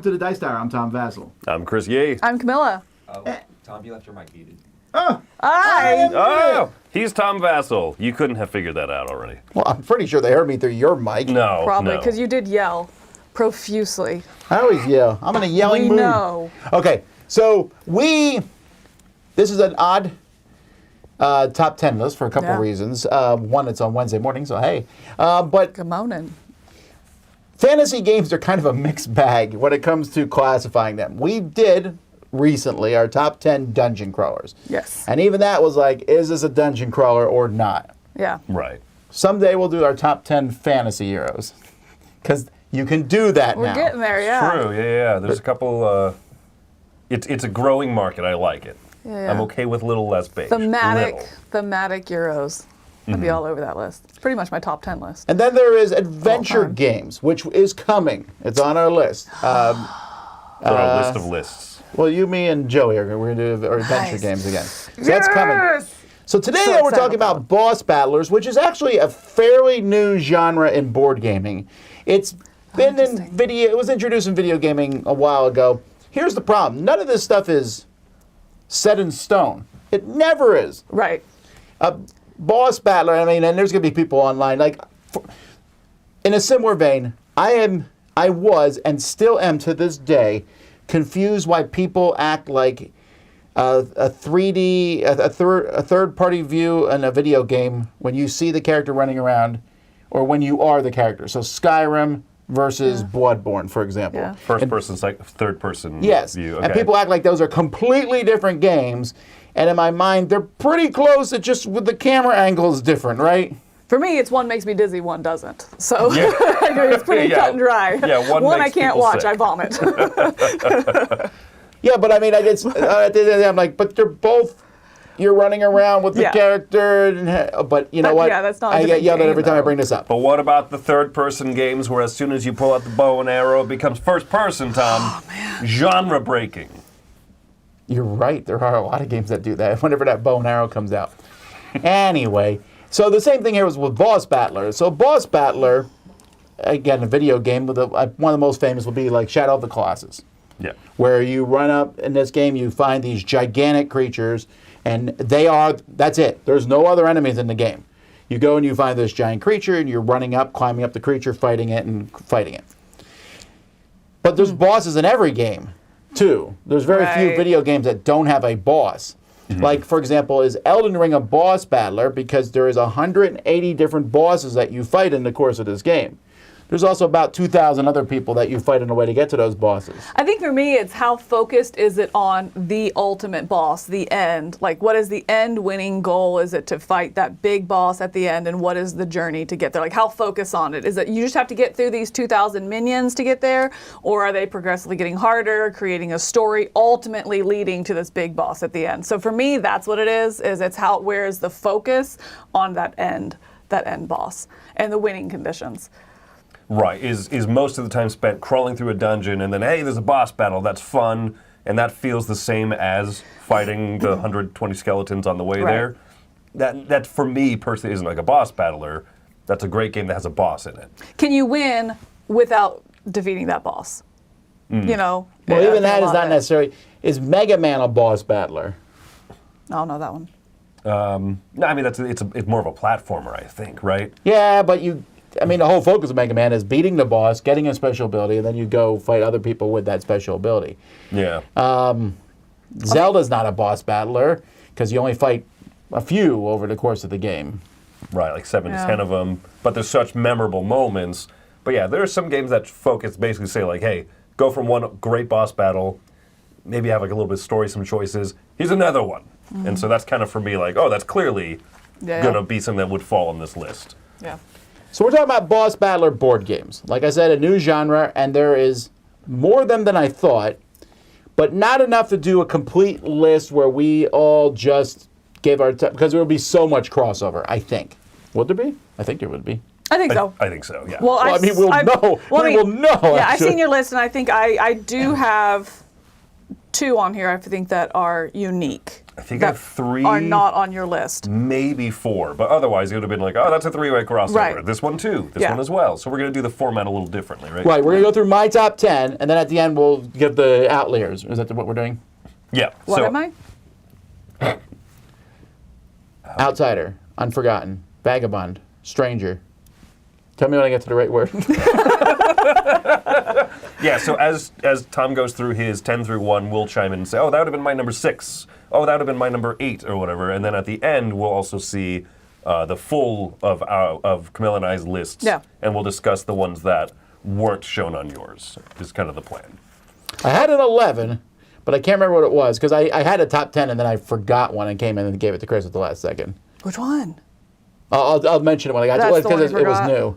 to the Dice Tower. I'm Tom Vasel. I'm Chris Yeh. I'm Camilla. Tom, you left your mic muted. Hi. Oh, he's Tom Vasel. You couldn't have figured that out already. Well, I'm pretty sure they heard me through your mic. No, Probably, no. because you did yell profusely. I always yell. I'm in a yelling mood. We know. Okay, so this is an odd top 10 list for a couple reasons. One, it's on Wednesday morning, so hey. But Good morning. fantasy games are kind of a mixed bag when it comes to classifying them. We did recently our top 10 dungeon crawlers. Yes. And even that was like, is this a dungeon crawler or not? Yeah. Right. Someday we'll do our top 10 fantasy heroes. Because you can do that We're now. getting there, yeah. True, yeah. There's a couple, it's a growing market. I like it. Yeah. I'm okay with a little less base. Thematic Little. Euros. I'd be all over that list. It's pretty much my top 10 list. And then there is adventure time. games, which is coming. It's on our list. For a list of lists. Well, you, me, and Joey we're going to do our adventure Nice. games again. So that's coming. So today So we're excited talking about about boss battlers, which is actually a fairly new genre in board gaming. It's been in interesting. video. It was introduced in video gaming a while ago. Here's the problem: none of this stuff is set in stone. It never is. Right. Boss battler. I mean, and there's going to be people online like, in a similar vein. I was, and still am to this day, confused why people act like a 3D, a third-party view in a video game when you see the character running around, or when you are the character. So Skyrim versus Bloodborne, for example. Yeah. First person, third person Yes, view. and people act like those are completely different games. And in my mind, they're pretty close. It just with the camera angle is different, right? For me, it's one makes me dizzy, one doesn't. So it's pretty Yeah. cut and dry. Yeah, one I makes can't people watch, sick. I vomit. Yeah, but I mean, at the end of the day, I'm like, but they're both. You're running around with the Yeah. character, but you know But, what? yeah, that's not a I get different yelled at game, every time I though. bring this up. But what about the third-person games where as soon as you pull out the bow and arrow, it becomes first-person, Tom? Oh, man. Genre breaking. You're right. There are a lot of games that do that whenever that bow and arrow comes out. Anyway, so the same thing here was with Boss Battler. So Boss Battler, again, a video game, with one of the most famous would be like Shadow of the Colossus, Yeah. where you run up in this game, you find these gigantic creatures, and that's it. There's no other enemies in the game. You go and you find this giant creature, and you're running up, climbing up the creature, fighting it, and fighting it. But there's bosses in every game, too. There's very few Right. video games that don't have a boss. Like, for example, is Elden Ring a boss battler? Because there is 180 different bosses that you fight in the course of this game. There's also about 2,000 other people that you fight in a way to get to those bosses. I think for me, it's how focused is it on the ultimate boss, the end? Like, what is the end winning goal? Is it to fight that big boss at the end? And what is the journey to get there? Like, how focused on it? Is it you just have to get through these 2,000 minions to get there? Or are they progressively getting harder, creating a story, ultimately leading to this big boss at the end? So for me, that's what it is it's where is the focus on that end boss and the winning conditions. Right. Is most of the time spent crawling through a dungeon and then, hey, there's a boss battle. That's fun. And that feels the same as fighting the 120 skeletons on the way Right. there. That, for me, personally, isn't like a boss battler. That's a great game that has a boss in it. Can you win without defeating that boss? You know? Well, I even think that a is lot not of it. necessary. Is Mega Man a boss battler? I don't know that one. No, I mean, it's more of a platformer, I think, right? Yeah, but the whole focus of Mega Man is beating the boss, getting a special ability, and then you go fight other people with that special ability. Yeah. Zelda's not a boss battler because you only fight a few over the course of the game. Right, like 7 to Yeah. 10 of them. But there's such memorable moments. But yeah, there are some games that focus, basically say like, hey, go from one great boss battle, maybe have like a little bit of story, some choices. Here's another one. And so that's kind of for me like, oh, that's clearly going to be something that would fall on this list. Yeah. So we're talking about boss battler board games. Like I said, a new genre, and there is more of them than I thought, but not enough to do a complete list where we all just give our time, because there would be so much crossover, I think. Would there be? I think there would be. I think so. I think so, yeah. Well, Well, we'll know. We will know. Yeah, I've actually. seen your list, and I think I do have 2 on here I think that are unique. I think I have 3. are not on your list. Maybe 4, but otherwise it would have been like, oh, that's a 3-way crossover. Right. This one too. This Yeah. one as well. So we're going to do the format a little differently, right? Right, we're going to go through my top 10, and then at the end we'll give the outliers. Is that what we're doing? Yeah. What so, am I? Outsider, Unforgotten, Vagabond, Stranger. Tell me when I get to the right word. Yeah, so as Tom goes through his 10 through 1, we'll chime in and say, oh, that would have been my number 6. Oh, that would have been my number 8 or whatever. And then at the end, we'll also see the full of Camilla and I's lists. Yeah. And we'll discuss the ones that weren't shown on yours, is kind of the plan. I had an 11, but I can't remember what it was because I had a top 10 and then I forgot one and came in and gave it to Chris at the last second. Which one? I'll mention it when I got to That's it the one because you it was forgot?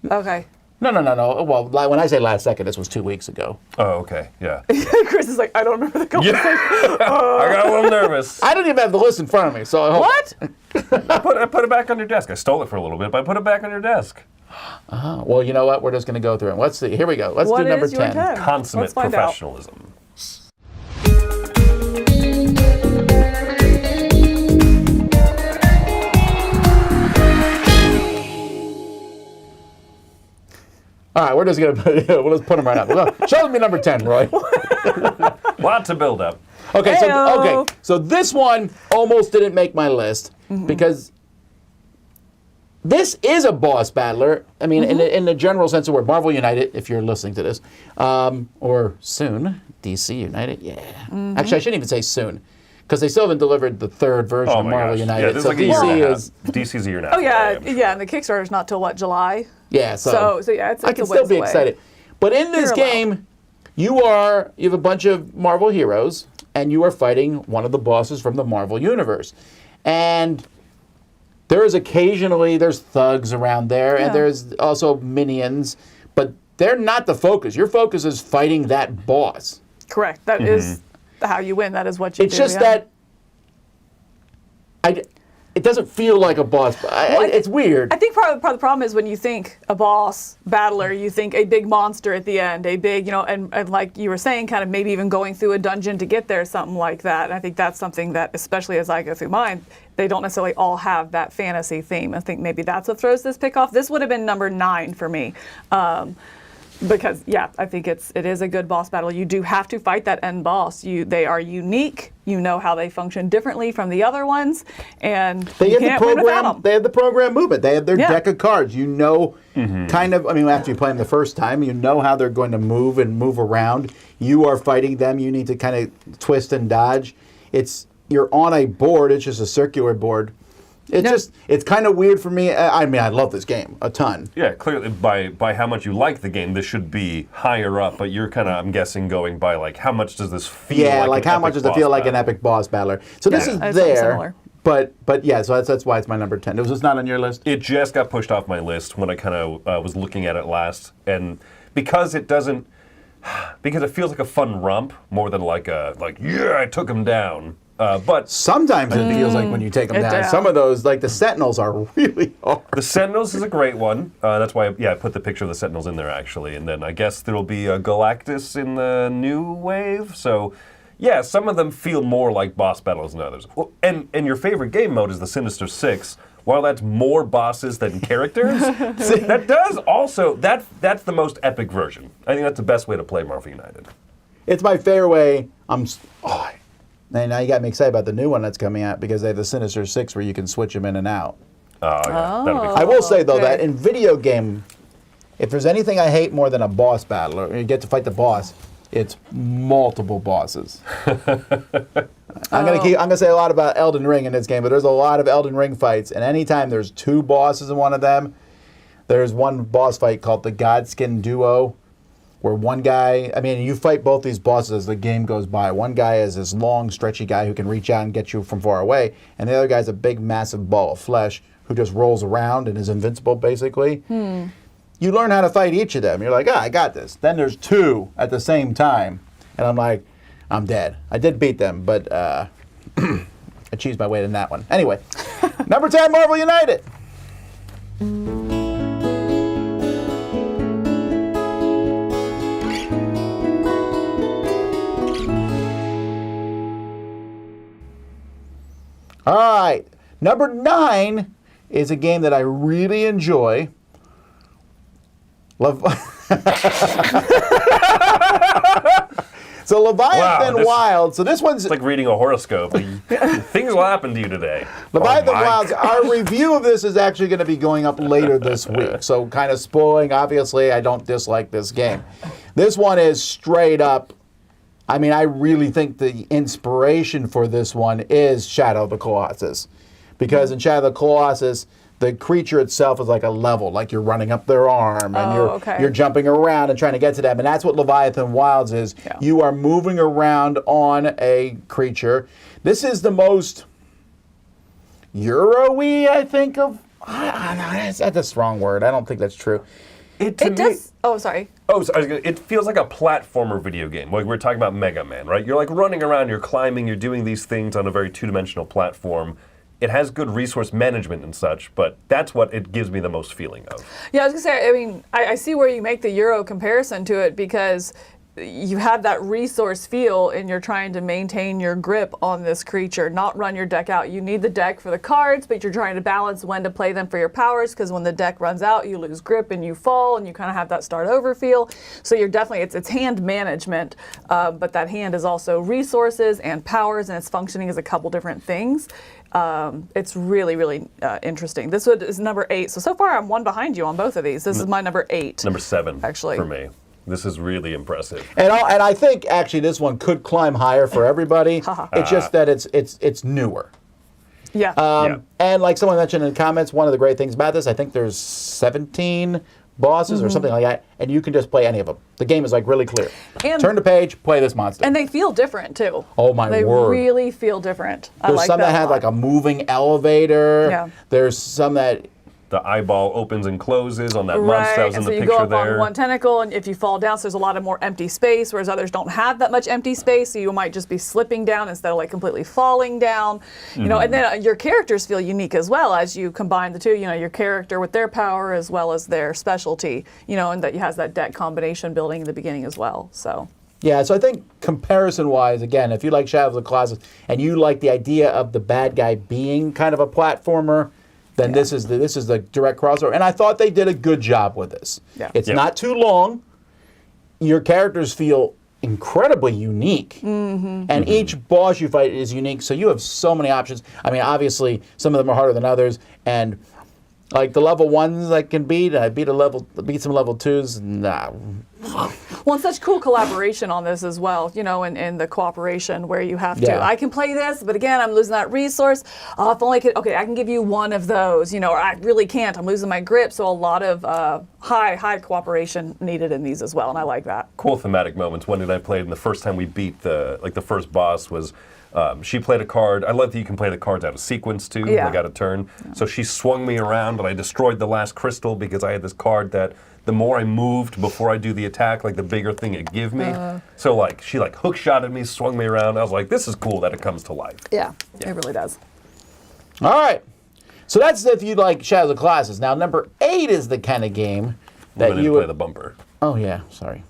new. Okay. No. Well, when I say last second, this was 2 weeks ago. Oh, okay, yeah. Chris is like, I don't remember the conversation. I got a little nervous. I don't even have the list in front of me, so I hope. What? I put it back on your desk. I stole it for a little bit, but I put it back on your desk. Well, you know what? We're just going to go through it. Let's see. Here we go. Let's What do number is your 10. 10? Consummate Let's find out. professionalism. All right, we're just going to we'll just put them right up. Well, show me number 10, Roy. Lot to build up. Heyo. So this one almost didn't make my list because this is a boss battler. I mean, in the general sense of word, Marvel United, if you're listening to this, or soon, DC United, yeah. Actually, I shouldn't even say soon, because they still haven't delivered the 3rd version Oh of my Marvel gosh. United. Yeah, this so is like a year and a DC half. is, DC's a year and a half. Oh yeah, away. yeah, and the Kickstarter's not till what, July? yeah. So yeah, it's I a can ways still be away. excited. But in this You're allowed. game, you have a bunch of Marvel heroes, and you are fighting one of the bosses from the Marvel universe. And there's thugs around there, and there's also minions, but they're not the focus. Your focus is fighting that boss. Correct. That is how you win. That is what you It's do. just yeah. that it doesn't feel like a boss. It's weird. I think part of the problem is when you think a boss battler, you think a big monster at the end, a big, and like you were saying, kind of maybe even going through a dungeon to get there, something like that. And I think that's something that, especially as I go through mine, they don't necessarily all have that fantasy theme. I think maybe that's what throws this pick off. This would have been number 9 for me. Because I think it is a good boss battle. You do have to fight that end boss. They are unique. You know how they function differently from the other ones, and you can't win without them. They have the program movement. They have their Yeah. deck of cards. You know, kind of. I mean, after you play them the first time, you know how they're going to move and move around. You are fighting them. You need to kind of twist and dodge. You're on a board. It's just a circular board. It's kind of weird for me. I mean, I love this game a ton. Yeah, clearly by how much you like the game, this should be higher up. But you're kind of, I'm guessing, going by like how much does this feel? Yeah, like how much does it feel like an epic boss battler? So this is it's something there, similar. but yeah. So that's why it's my number 10. Was this not on your list? It just got pushed off my list when I kind of was looking at it last, and because it feels like a fun romp more than like I took him down. But Sometimes it feels like when you take them It down. does. Some of those, like the Sentinels, are really hard. the Sentinels is a great one. That's why I put the picture of the Sentinels in there actually, and then I guess there'll be a Galactus in the new wave. So yeah, some of them feel more like boss battles than others. Well, and your favorite game mode is the Sinister Six. While that's more bosses than characters, that does also that's the most epic version. I think that's the best way to play Marvel United. It's my favorite way. And now you got me excited about the new one that's coming out because they have the Sinister Six where you can switch them in and out. Yeah, that'll be I will say though okay. that in video game, if there's anything I hate more than a boss battle, or you get to fight the boss, it's multiple bosses. I'm gonna say a lot about Elden Ring in this game, but there's a lot of Elden Ring fights, and anytime there's 2 bosses in one of them, there's one boss fight called the Godskin Duo, where one guy, you fight both these bosses as the game goes by. One guy is this long, stretchy guy who can reach out and get you from far away, and the other guy's a big, massive ball of flesh who just rolls around and is invincible, basically. You learn how to fight each of them. You're like, I got this. Then there's 2 at the same time, and I'm like, I'm dead. I did beat them, but I cheesed my way in that one. Anyway, number 10, Marvel United. All right. Number 9 is a game that I really enjoy. So Leviathan Wow, Wild. So this one's It's like reading a horoscope. Things will happen to you today. Leviathan Oh my Wild. God. Our review of this is actually going to be going up later this week. So kind of spoiling. Obviously, I don't dislike this game. This one is straight up. I mean, I really think the inspiration for this one is Shadow of the Colossus. Because in Shadow of the Colossus, the creature itself is like a level, like you're running up their arm and you're jumping around and trying to get to them. And that's what Leviathan Wilds is. Yeah. You are moving around on a creature. This is the most Euro-y, I think, of... that's a strong word. I don't think that's true. It does. Oh, sorry. Oh, so it feels like a platformer video game. Like we're talking about Mega Man, right? You're like running around, you're climbing, you're doing these things on a very two-dimensional platform. It has good resource management and such, but that's what it gives me the most feeling of. Yeah, I was gonna say. I mean, I see where you make the Euro comparison to it because you have that resource feel and you're trying to maintain your grip on this creature, not run your deck out. You need the deck for the cards, but you're trying to balance when to play them for your powers, because when the deck runs out, you lose grip and you fall, and you kind of have that start over feel. So you're definitely, it's hand management, but that hand is also resources and powers, and it's functioning as a couple different things. It's really, really interesting. This one is number 8. So far I'm one behind you on both of these. This is my number 8. Number 7, actually, for me. This is really impressive. And I think actually this one could climb higher for everybody. It's just that it's newer. Yeah. And like someone mentioned in the comments, one of the great things about this, I think there's 17 bosses or something like that, and you can just play any of them. The game is like really clear. And turn the page, play this monster. And they feel different too. Oh my they word. They really feel different. I There's like some that a have lot. like a moving elevator. Yeah. There's some that... The eyeball opens and closes on that monster that was in and the so you picture go up there. on one tentacle, and if you fall down, so there's a lot of more empty space, whereas others don't have that much empty space, so you might just be slipping down instead of like completely falling down. You know, and then your characters feel unique as well as you combine the two. You know, your character with their power as well as their specialty. You know, and that has that deck combination building in the beginning as well. So. Yeah, so I think comparison-wise, again, if you like Shadow of the Colossus and you like the idea of the bad guy being kind of a platformer, then this is the direct crossover. And I thought they did a good job with this. Yeah. It's not too long. Your characters feel incredibly unique. And each boss you fight is unique, so you have so many options. I mean, obviously, some of them are harder than others, and like the level 1s I can beat, I beat some level 2s, nah. Well, and such cool collaboration on this as well, you know, in the cooperation where you have to, I can play this, but again, I'm losing that resource. If only I can give you one of those, you know, or I really can't, I'm losing my grip. So a lot of high cooperation needed in these as well, and I like that. Cool thematic moments. One that I played, and the first time we beat the first boss was, she played a card. I love that you can play the cards out of sequence too, like out of turn. So she swung me around, and I destroyed the last crystal because I had this card that the more I moved before I do the attack, like the bigger thing it give me. So like she like hook shotted me, swung me around. I was like, this is cool that it comes to life. Yeah, it really does. All right. So that's if you like Shadow of the Colossus. Now, number 8 is the kind of game that you play would... the bumper. Oh, yeah. Sorry.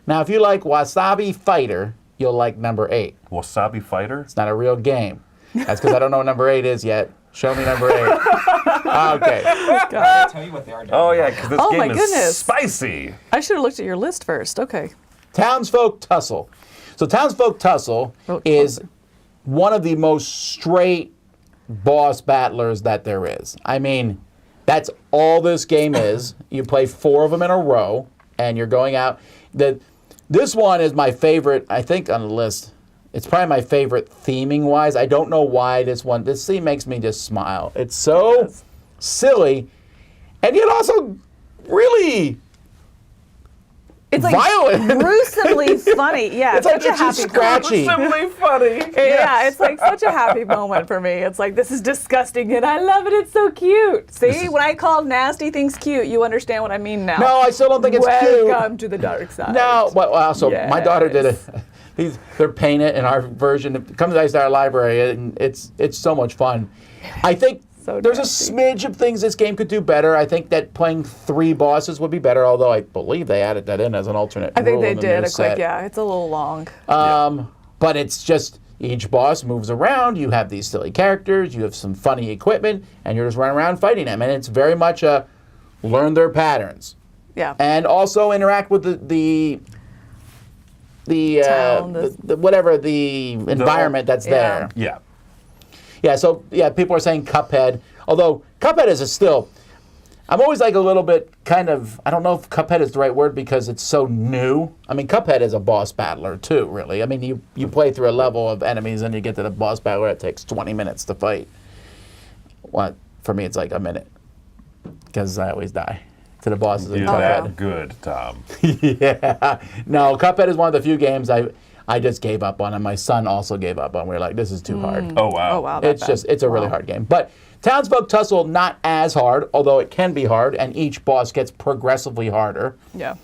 Now, if you like Wasabi Fighter, you'll like number 8. Wasabi Fighter? It's not a real game. That's because I don't know what number 8 is yet. Show me number 8. Okay. I'll tell you what they are. Oh yeah, because this Oh, my game is goodness. spicy. I should have looked at your list first. Okay. Townsfolk Tussle. So Townsfolk Tussle is one of the most straight boss battlers that there is. I mean, that's all this game is. You play 4 of them in a row, and you're going out. This one is my favorite, I think, on the list. It's probably my favorite theming-wise. I don't know why this theme makes me just smile. It's so silly, and yet also really It's like violent. gruesomely funny. Yeah, It's like such a it's just happy scratchy. Simply funny. Yeah, it's like such a happy moment for me. It's like, this is disgusting and I love it. It's so cute. See, when I call nasty things cute, you understand what I mean now. No, I still don't think it's cute. Welcome to the dark side. No, well, so my daughter did Yes. it. They're painting it in our version. It comes to our library, and it's so much fun. I think So There's a nasty. smidge of things this game could do better. I think that playing 3 bosses would be better, although I believe they added that in as an alternate I think rule they in the did new a quick, set. yeah. It's a little long. But it's just each boss moves around. You have these silly characters. You have some funny equipment, and you're just running around fighting them. And it's very much a learn their patterns, Yeah. and also interact with the Town, whatever the environment that's there. Yeah. Yeah. So yeah, people are saying Cuphead, although Cuphead is still. I'm always like a little bit kind of, I don't know if Cuphead is the right word because it's so new. I mean, Cuphead is a boss battler too, really. I mean, you play through a level of enemies and you get to the boss battler. It takes 20 minutes to fight. What? For me, it's like a minute because I always die to the bosses in You're Cuphead. that good, Tom. Yeah. No, Cuphead is one of the few games I just gave up on, and my son also gave up on. We were like, this is too hard. Oh, wow. Oh, wow. that bad. It's a really hard game. But Townsfolk Tussle, not as hard, although it can be hard, and each boss gets progressively harder. Yeah.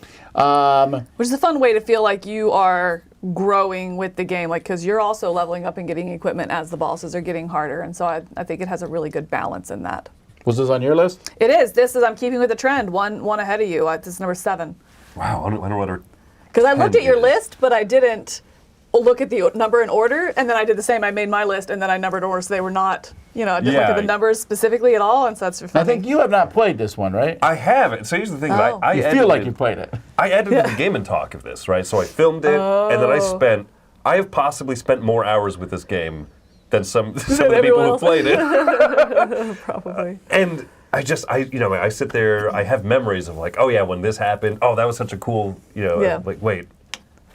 Which is a fun way to feel like you are growing with the game, like because you're also leveling up and getting equipment as the bosses are getting harder, and so I think it has a really good balance in that. Was this on your list? It is. This is. I'm keeping with the trend. One ahead of you. This is number 7. Wow. I wonder what our... Because I looked at your is. list, but I didn't look at the number in order, and then I did the same. I made my list, and then I numbered order, so they were not. I didn't look Yeah. at the numbers specifically at all, and so that's funny. I think you have not played this one, right? I haven't. So here's the thing. Oh. I You feel like you played it. I edited the Game and Talk of this, right? So I filmed it, and then I have possibly spent more hours with this game than some of the people everyone who else. played it. Probably. And I sit there, I have memories of like, oh yeah, when this happened, oh, that was such a cool, Yeah. like, wait,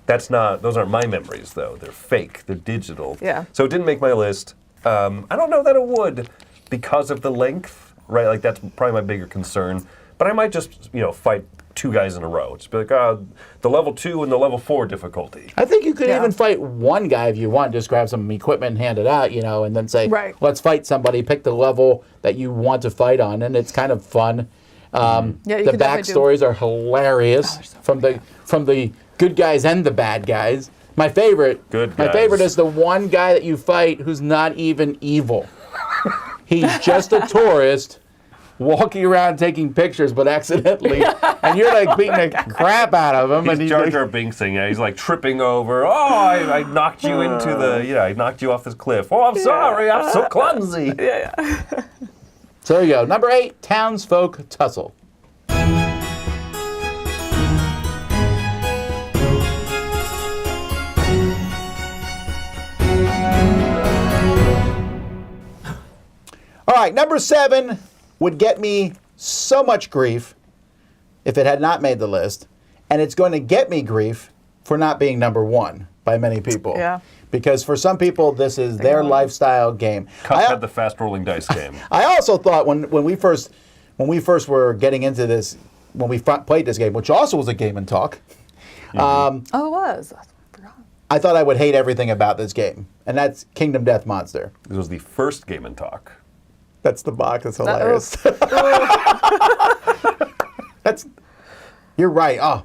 those aren't my memories though. They're fake, they're digital. Yeah. So it didn't make my list. I don't know that it would because of the length, right? Like that's probably my bigger concern. But I might just, fight 2 guys in a row. Just be like, the level 2 and the level 4 difficulty. I think you could Yeah. even fight one guy if you want. Just grab some equipment and hand it out, and then say, Right. let's fight somebody. Pick the level that you want to fight on, and it's kind of fun. Yeah, you The could definitely do- backstories are hilarious from the good guys and the bad guys. My favorite is the one guy that you fight who's not even evil. He's just a tourist walking around taking pictures, but accidentally, and you're like beating the crap out of him. And He's Jar Jar Binks thing. Yeah, he's like tripping over. Oh, I knocked you into I knocked you off this cliff. Oh, I'm sorry. I'm so clumsy. So there you go. Number 8, Townsfolk Tussle. All right, number 7 would get me so much grief if it had not made the list, and it's going to get me grief for not being number 1 by many people. Yeah. Because for some people, this is their lifestyle game. Cuphead, the fast-rolling dice game. I also thought when we first were getting into this, when we played this game, which also was a Game and Talk, Oh, it was. I forgot. I thought I would hate everything about this game, and that's Kingdom Death Monster. This was the first Game and Talk. That's the box. That's hilarious. You're right. Oh,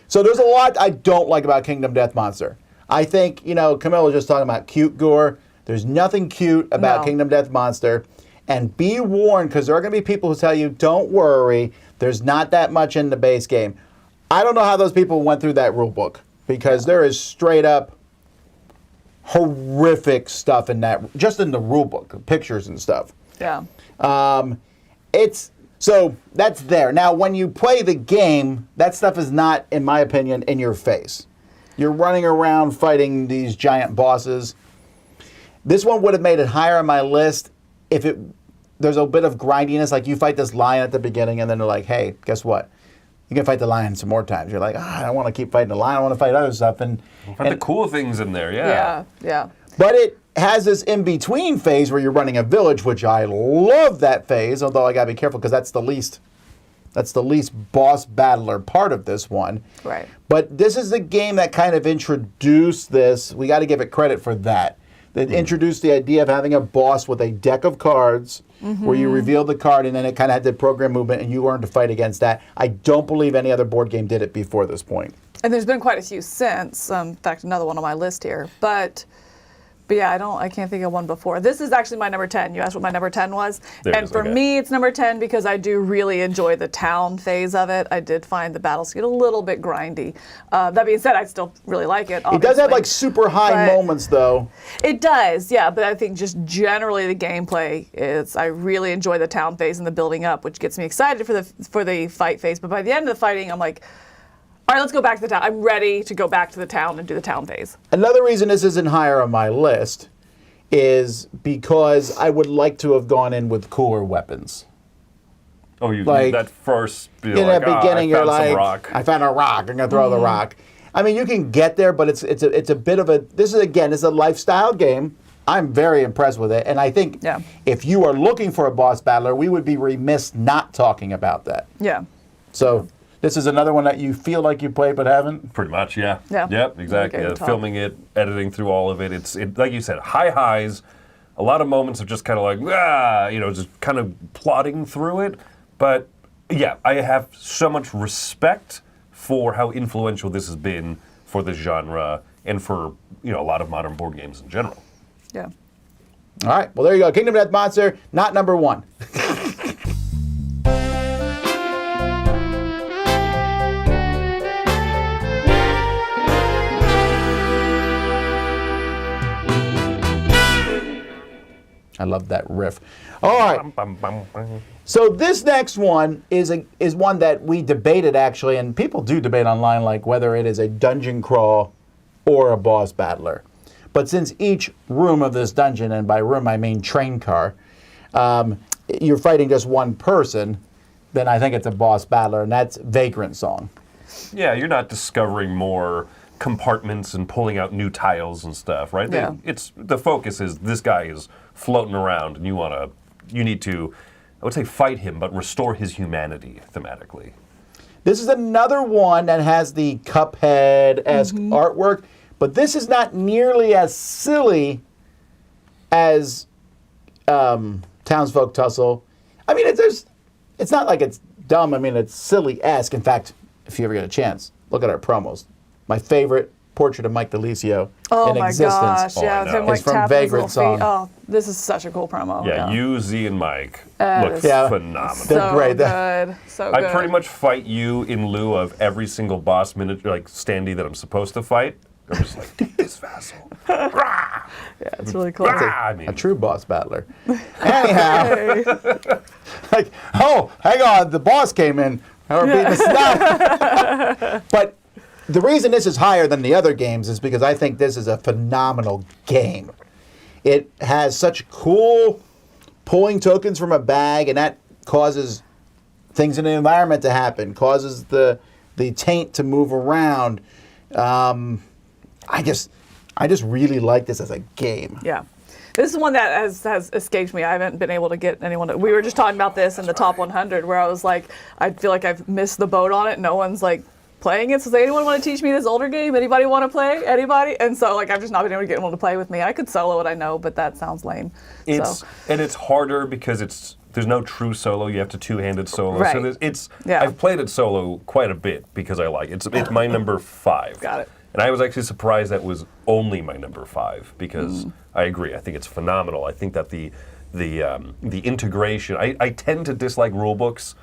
so there's a lot I don't like about Kingdom Death Monster. I think Camilla was just talking about cute gore. There's nothing cute about No. Kingdom Death Monster, and be warned because there are going to be people who tell you, "Don't worry, there's not that much in the base game." I don't know how those people went through that rule book because there is straight up horrific stuff in that, just in the rule book, pictures and stuff. Yeah. So that's there. Now, when you play the game, that stuff is not, in my opinion, in your face. You're running around fighting these giant bosses. This one would have made it higher on my list if there's a bit of grindiness, like you fight this lion at the beginning, and then they're like, "Hey, guess what? You can fight the lion some more times." You're like, I don't want to keep fighting the lion. I want to fight other stuff. And The cool things in there, Yeah. but it has this in-between phase where you're running a village, which I love that phase, although I got to be careful because that's the least boss battler part of this one. Right. But this is the game that kind of introduced this. We got to give it credit for that. That introduced the idea of having a boss with a deck of cards where you reveal the card and then it kind of had the program movement and you learned to fight against that. I don't believe any other board game did it before this point. And there's been quite a few since. In fact, another one on my list here. But But yeah, I can't think of one before. This is actually my number 10. You asked what my number 10 was. There it And is, for okay. me, it's number 10 because I do really enjoy the town phase of it. I did find the battles get a little bit grindy. That being said, I still really like it, It does have obviously. like super high But- moments though. It does, yeah. But I think just generally the gameplay is, I really enjoy the town phase and the building up, which gets me excited for the fight phase. But by the end of the fighting, I'm like, all right, let's go back to the town. I'm ready to go back to the town and do the town phase. Another reason this isn't higher on my list is because I would like to have gone in with cooler weapons. Oh, you Like, that first. You're In like, the beginning, I you're found some like, rock. I found a rock. I'm gonna throw the rock. I mean, you can get there, but it's a bit of a. This is a lifestyle game. I'm very impressed with it, and I think Yeah. if you are looking for a boss battler, we would be remiss not talking about that. Yeah. So this is another one that you feel like you played but haven't. Pretty much, yeah. Yeah. Yep, exactly. Okay, talk. Filming it, editing through all of it. It's like you said, high highs, a lot of moments of just kind of like, just kind of plodding through it. But yeah, I have so much respect for how influential this has been for the genre and for, a lot of modern board games in general. Yeah. All right. Well, there you go. Kingdom Death Monster, not number one. I love that riff. All right. Bum, bum, bum. So this next one is one that we debated actually, and people do debate online like whether it is a dungeon crawl or a boss battler. But since each room of this dungeon, and by room I mean train car, you're fighting just one person, then I think it's a boss battler, and that's Vagrant Song. Yeah, you're not discovering more compartments and pulling out new tiles and stuff, right? Yeah. The focus is this guy is floating around, and you need to, I would say, fight him, but restore his humanity thematically. This is another one that has the Cuphead-esque artwork, but this is not nearly as silly as Townsfolk Tussle. I mean, it's not like it's dumb. I mean, it's silly-esque. In fact, if you ever get a chance, look at our promos. My favorite portrait of Mike DeLisio in my existence. gosh, Oh, yeah, I with know. him like It's from tapping his Vagrant little feet. Song. Oh, this is such a cool promo. Yeah, you, Z, and Mike That look is phenomenal. They're so great. good, so good. I pretty much fight you in lieu of every single boss minute, like standee that I'm supposed to fight. I'm just like, take this Vasel. Rah! Yeah, it's really cool. Rah! I mean, A true boss battler. Anyhow, like, oh, hang on, the boss came in. We're beating the snot. But the reason this is higher than the other games is because I think this is a phenomenal game. It has such cool pulling tokens from a bag, and that causes things in the environment to happen, causes the taint to move around. I just really like this as a game. Yeah. This is one that has escaped me. I haven't been able to get anyone to, we were just talking about this in the top 100 where I was like, I feel like I've missed the boat on it. No one's like playing it. So does anyone want to teach me this older game? Anybody want to play? Anybody? And so like I've just not been able to get anyone to play with me. I could solo it, I know, but that sounds lame. and it's harder because there's no true solo. You have to two-handed solo. Right. So Yeah. I've played it solo quite a bit because I like it. It's my number 5. Got it. And I was actually surprised that was only my number 5 because I agree. I think it's phenomenal. I think that the integration. I tend to dislike rule books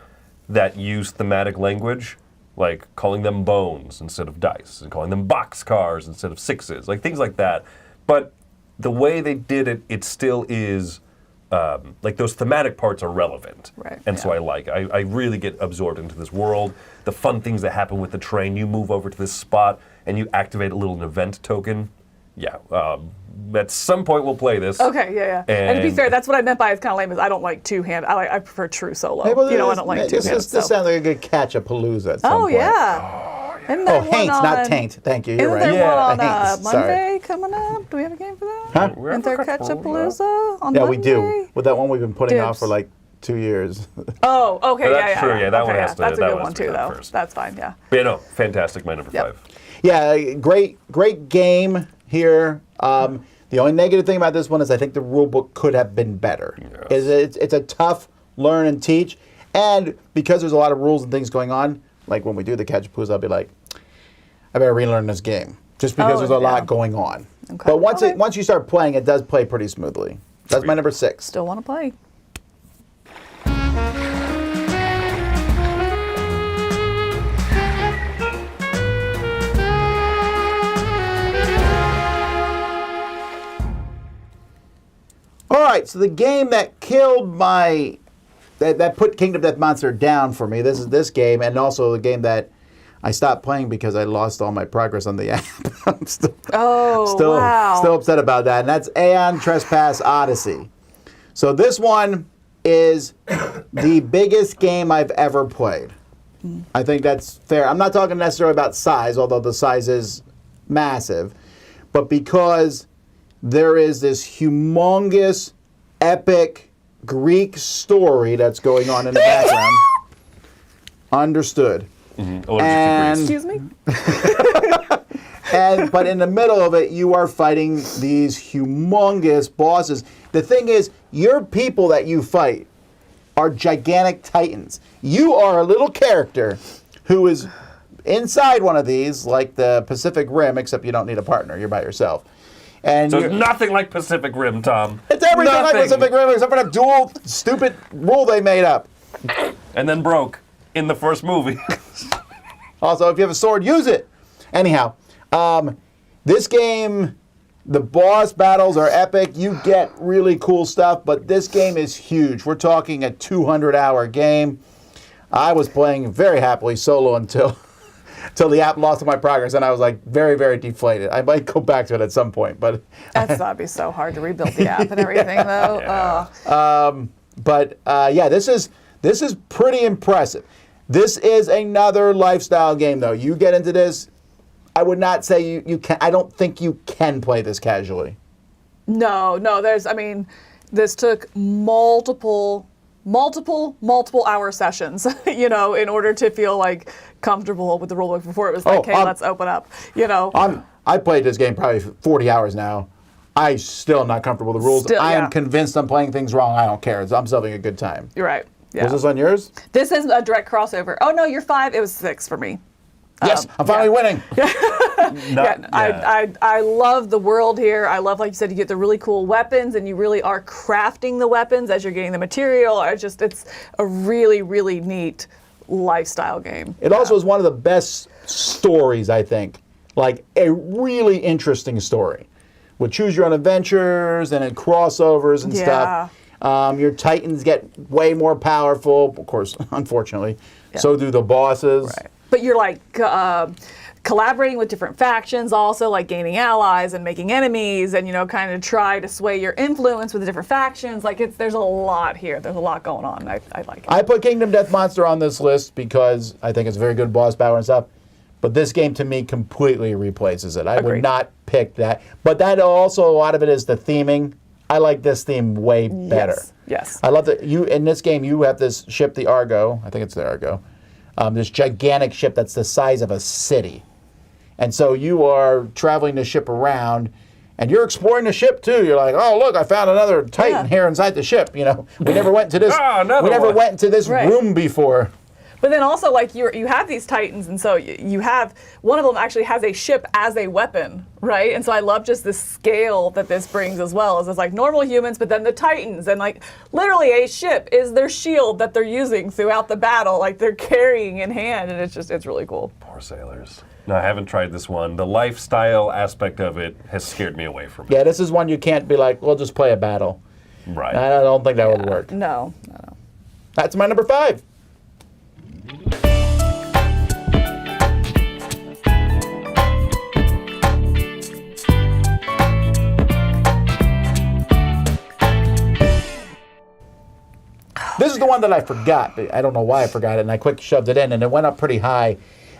that use thematic language, like calling them bones instead of dice, and calling them boxcars instead of sixes, like things like that. But the way they did it, it still is. Like those thematic parts are relevant, Right, and so yeah. I really get absorbed into this world. The fun things that happen with the train. You move over to this spot and you activate a little event token. Yeah, at some point we'll play this. Okay, yeah. And to be And- fair, that's what I meant by it's kind of lame is I don't like two-hand. I prefer true solo. Hey, well, I don't like this two-hand. sounds like a good Catch-a-Palooza at some Oh, point. yeah. Isn't there Oh, one Haint, not on- Taint. Thank you. Isn't You're right. there Yeah, one on Haint, sorry. Monday coming up? Do we have a game for that? Huh? Isn't there Catch-a-Palooza on Yeah, Monday? we do. With that one we've been putting off Dibs. for like 2 years. Oh, okay, But yeah, that's yeah. true, yeah. yeah, that Okay, one yeah. has to- That's a that good one one has to too, come though. first. That's fine, yeah. But yeah, no, fantastic. My number Yep. 5. Yeah, great game here. The only negative thing about this one is I think the rule book could have been better. Yes. It's a tough learn and teach, and because there's a lot of rules and things going on, like when we do the Catch-a-Palooza, I'll be like, I better relearn this game just because Oh, there's a yeah. lot going on. Okay. But once Okay. once you start playing, it does play pretty smoothly. That's my number 6. Still want to play. All right, so the game that killed my that put Kingdom Death Monster down for me. This is this game, and also the game that I stopped playing because I lost all my progress on the app. I'm still Wow. still upset about that. And that's Aeon Trespass Odyssey. So this one is the biggest game I've ever played. I think that's fair. I'm not talking necessarily about size, although the size is massive, but because there is this humongous, epic Greek story that's going on in the background. Understood. Allergic to And- grease. Excuse me? But in the middle of it, you are fighting these humongous bosses. The thing is, your people that you fight are gigantic titans. You are a little character who is inside one of these, like the Pacific Rim, except you don't need a partner. You're by yourself. And So you're- it's nothing like Pacific Rim, Tom. it's everything like Nothing. Pacific Rim, except for the dual stupid rule they made up. And then broke in the first movie. Also, if you have a sword, use it. Anyhow, this game, the boss battles are epic. You get really cool stuff, but this game is huge. We're talking a 200-hour game. I was playing very happily solo until the app lost my progress, and I was like very, very deflated. I might go back to it at some point, but That'd be so hard to rebuild the app and everything, though. yeah, this is pretty impressive. This is another lifestyle game, though. You get into this, I would not say you can. I don't think you can play this casually. No, this took multiple hour sessions, in order to feel like comfortable with the rulebook before it was like, hey, let's open up, I played this game probably 40 hours now. I still am not comfortable with the rules. Still, I am yeah. convinced I'm playing things wrong. I don't care. I'm still having a good time. You're right. Yeah. Was this on yours? This is a direct crossover. Oh no, you're 5. It was 6 for me. Yes, I'm finally winning. I love the world here. I love, like you said, you get the really cool weapons, and you really are crafting the weapons as you're getting the material. It's a really, really neat lifestyle game. It also is one of the best stories, I think. Like a really interesting story. With choose your own adventures and then crossovers and stuff. Your titans get way more powerful, of course, unfortunately. Yeah. So do the bosses. Right. But you're like collaborating with different factions, also like gaining allies and making enemies, and kind of try to sway your influence with the different factions. Like there's a lot here. There's a lot going on. I like it. I put Kingdom Death Monster on this list because I think it's a very good boss battle and stuff. But this game to me completely replaces it. I would Agreed. not pick that. But that also, a lot of it is the theming. I like this theme way better. Yes. I love that in this game you have this ship, the Argo. I think it's the Argo. This gigantic ship that's the size of a city. And so you are traveling the ship around, and you're exploring the ship too. You're like, oh look, I found another Titan here inside the ship. We never went into this. another we never one. went into this Right. room before. But then also, like, you have these titans, and so you have, one of them actually has a ship as a weapon, right? And so I love just the scale that this brings as well, as it's like normal humans, but then the titans, and like literally a ship is their shield that they're using throughout the battle, like they're carrying in hand, and it's really cool. Poor sailors. No, I haven't tried this one. The lifestyle aspect of it has scared me away from it. Yeah, this is one you can't be like, we'll just play a battle. Right. I don't think that would work. No. That's my number 5. This is the one that I forgot. I don't know why I forgot it, and I quick shoved it in, and it went up pretty high.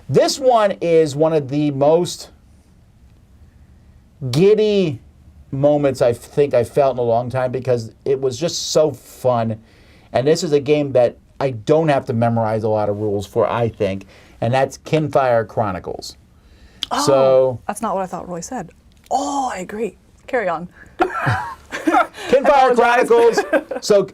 This one is one of the most giddy moments I think I felt in a long time because it was just so fun. And this is a game that I don't have to memorize a lot of rules for, I think, and that's Kinfire Chronicles. Oh, So that's not what I thought Roy said. Oh, I agree. Carry on. Kinfire Chronicles. So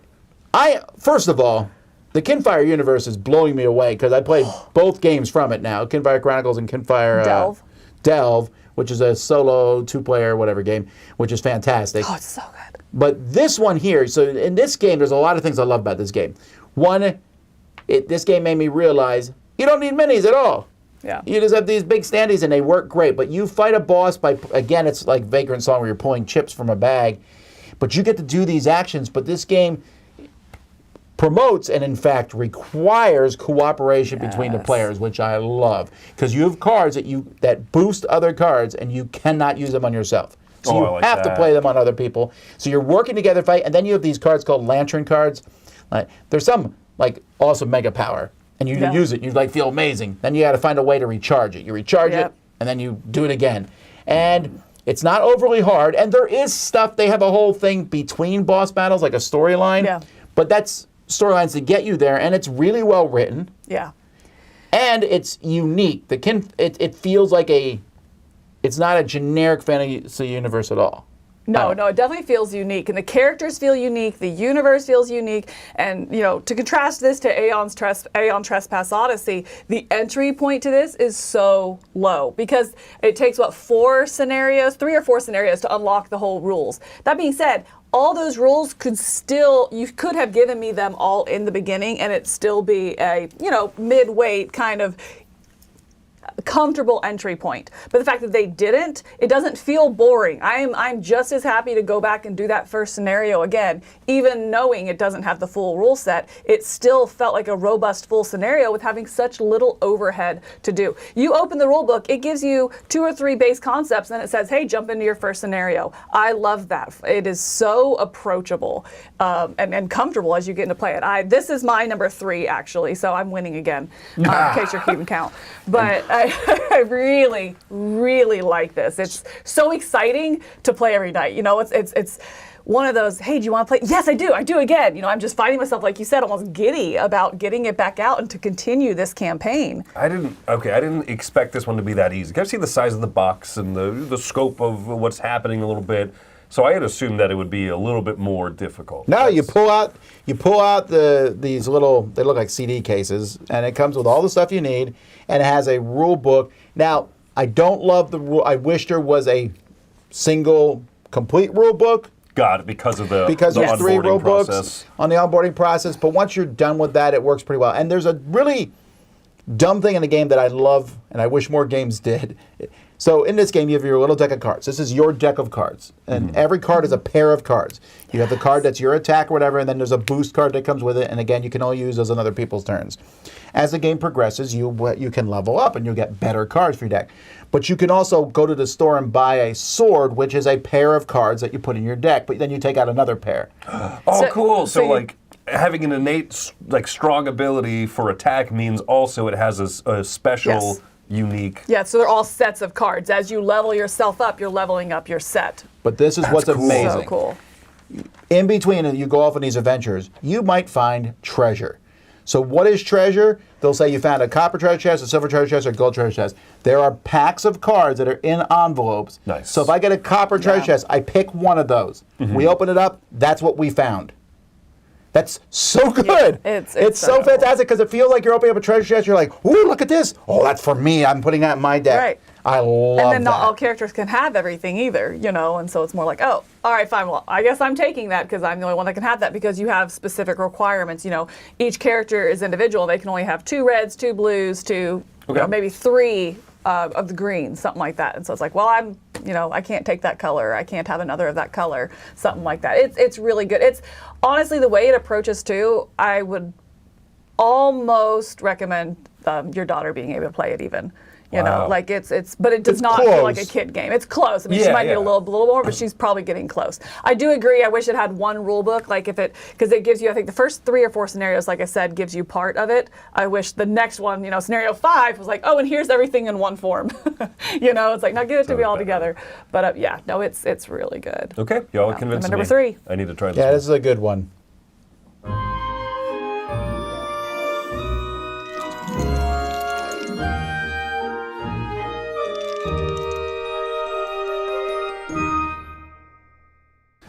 first of all, the Kinfire universe is blowing me away because I played both games from it now, Kinfire Chronicles and Kinfire Delve. Delve, which is a solo 2-player whatever game, which is fantastic. Oh, it's so good. But this one here, so in this game, there's a lot of things I love about this game. One, this game made me realize you don't need minis at all. Yeah. You just have these big standees and they work great. But you fight a boss by, again, it's like Vagrant Song where you're pulling chips from a bag. But you get to do these actions. But this game promotes and in fact requires cooperation between the players, which I love. Because you have cards that boost other cards and you cannot use them on yourself. So you like have to play them on other people. So you're working together to fight, and then you have these cards called lantern cards. There's some like awesome mega power, and you use it, you like feel amazing. Then you got to find a way to recharge it. You recharge it, and then you do it again. And it's not overly hard, and there is stuff. They have a whole thing between boss battles, like a storyline. Yeah. But that's storylines to get you there, and it's really well written. Yeah. And it's unique. It feels like it's not a generic fantasy universe at all. No, it definitely feels unique, and the characters feel unique, the universe feels unique, and to contrast this to Aeon Trespass Odyssey, the entry point to this is so low because it takes 3 or 4 scenarios to unlock the whole rules. That being said, all those rules you could have given me them all in the beginning, and it still be a mid-weight kind of comfortable entry point. But the fact that they didn't, it doesn't feel boring. I'm just as happy to go back and do that first scenario again, even knowing it doesn't have the full rule set. It still felt like a robust full scenario with having such little overhead to do. You open the rule book, it gives you 2 or 3 base concepts, and it says, hey, jump into your first scenario. I love that. It is so approachable and comfortable as you get into play it. This is my number 3, actually, so I'm winning again, in case you're keeping count. But I really, really like this. It's so exciting to play every night. It's one of those, hey, do you want to play? Yes, I do. I do again. I'm just finding myself, like you said, almost giddy about getting it back out and to continue this campaign. I didn't expect this one to be that easy. I've seen the size of the box and the scope of what's happening a little bit. So I had assumed that it would be a little bit more difficult. No, you pull out these little, they look like CD cases, and it comes with all the stuff you need, and it has a rule book. Now, I don't love the rule. I wish there was a single complete rule book. Got it, because of the there's 3 rule process. books on the onboarding process. But once you're done with that, it works pretty well. And there's a really dumb thing in the game that I love, and I wish more games did. So in this game, you have your little deck of cards. This is your deck of cards. And every card is a pair of cards. You have the card that's your attack or whatever, and then there's a boost card that comes with it. And again, you can only use those on other people's turns. As the game progresses, you can level up and you'll get better cards for your deck. But you can also go to the store and buy a sword, which is a pair of cards that you put in your deck. But then you take out another pair. Oh, cool. So having an innate, strong ability for attack means also it has a special... Yes. Unique. Yeah, so they're all sets of cards. As you level yourself up, you're leveling up your set. But this is what's cool. amazing. So cool. In between, and you go off on these adventures, you might find treasure. So what is treasure? They'll say you found a copper treasure chest, a silver treasure chest, or a gold treasure chest. There are packs of cards that are in envelopes. Nice. So if I get a copper treasure chest, I pick one of those. We open it up, that's what we found. That's so good. Yeah, it's so fantastic because it feels like you're opening up a treasure chest. You're like, ooh, look at this. Oh, that's for me. I'm putting that in my deck. Right. I love that. And then not all characters can have everything either, and so it's more like, oh, all right, fine. Well, I guess I'm taking that because I'm the only one that can have that because you have specific requirements. Each character is individual. They can only have 2 reds, 2 blues, 2, maybe 3 of the greens, something like that. And so it's like, well, I can't take that color. I can't have another of that color, something like that. It's really good. It's honestly the way it approaches too. I would almost recommend your daughter being able to play it even. But it does not feel like a kid game. It's close. I mean, she might need a little more, but she's probably getting close. I do agree. I wish it had one rule book, because it gives you, I think the first 3 or 4 scenarios, like I said, gives you part of it. I wish the next one, scenario 5 was like, oh, and here's everything in one form. It's like, now give it to me all together. But it's really good. Okay, y'all convinced me. Number 3. I need to try this. Yeah, this is a good one.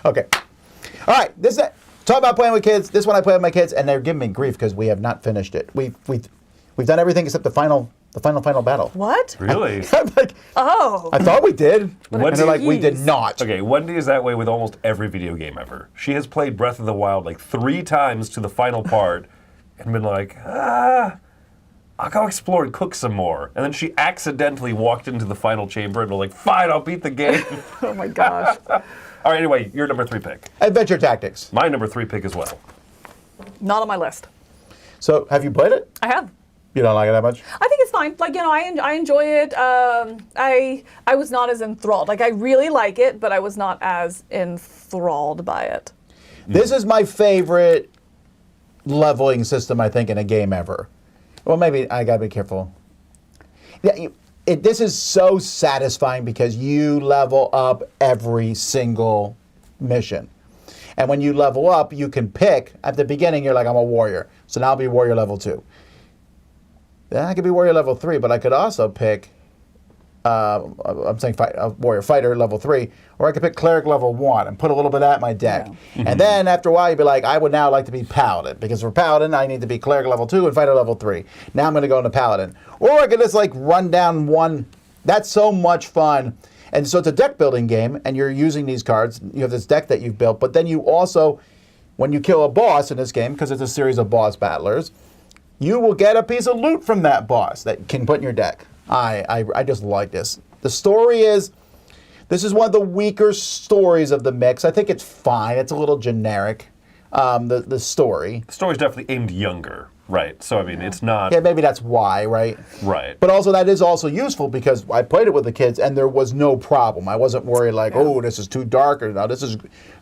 Okay. All right. Talk about playing with kids. This one I play with my kids, and they're giving me grief because we have not finished it. We've done everything except the final The final battle. What? Really? I'm like, Oh. I thought we did. What And they're like, we did tease. not. Okay, Wendy is that way with almost every video game ever. She has played Breath of the Wild like 3 times to the final part and been like, I'll go explore and cook some more. And then she accidentally walked into the final chamber and was like, fine, I'll beat the game. Oh my gosh. All right, anyway, your number 3 pick. Adventure Tactics. My number 3 pick as well. Not on my list. So, have you played it? I have. You don't like it that much? I think it's fine. Like, I enjoy it. I was not as enthralled. Like, I really like it, but I was not as enthralled by it. This is my favorite leveling system, I think, in a game ever. Well, maybe I gotta be careful. Yeah, this is so satisfying because you level up every single mission. And when you level up, you can pick, at the beginning, you're like, I'm a warrior. So now I'll be warrior level 2. Then I could be warrior level 3, but I could also pick, I'm saying warrior fighter level 3, or I could pick cleric level 1 and put a little bit of that in my deck. Yeah. And then after a while, you'd be like, I would now like to be paladin, because for paladin, I need to be cleric level 2 and fighter level 3. Now I'm going to go into paladin. Or I could just like run down one. That's so much fun. And so it's a deck building game, and you're using these cards. You have this deck that you've built, but then you also, when you kill a boss in this game, because it's a series of boss battlers, you will get a piece of loot from that boss that you can put in your deck. I just like this. The story is, this is one of the weaker stories of the mix. I think it's fine. It's a little generic, the story. The story's definitely aimed younger, right? So, I mean, it's not... Yeah, maybe that's why, right? Right. But also that is also useful because I played it with the kids and there was no problem. I wasn't worried like, oh, this is too dark or no, this is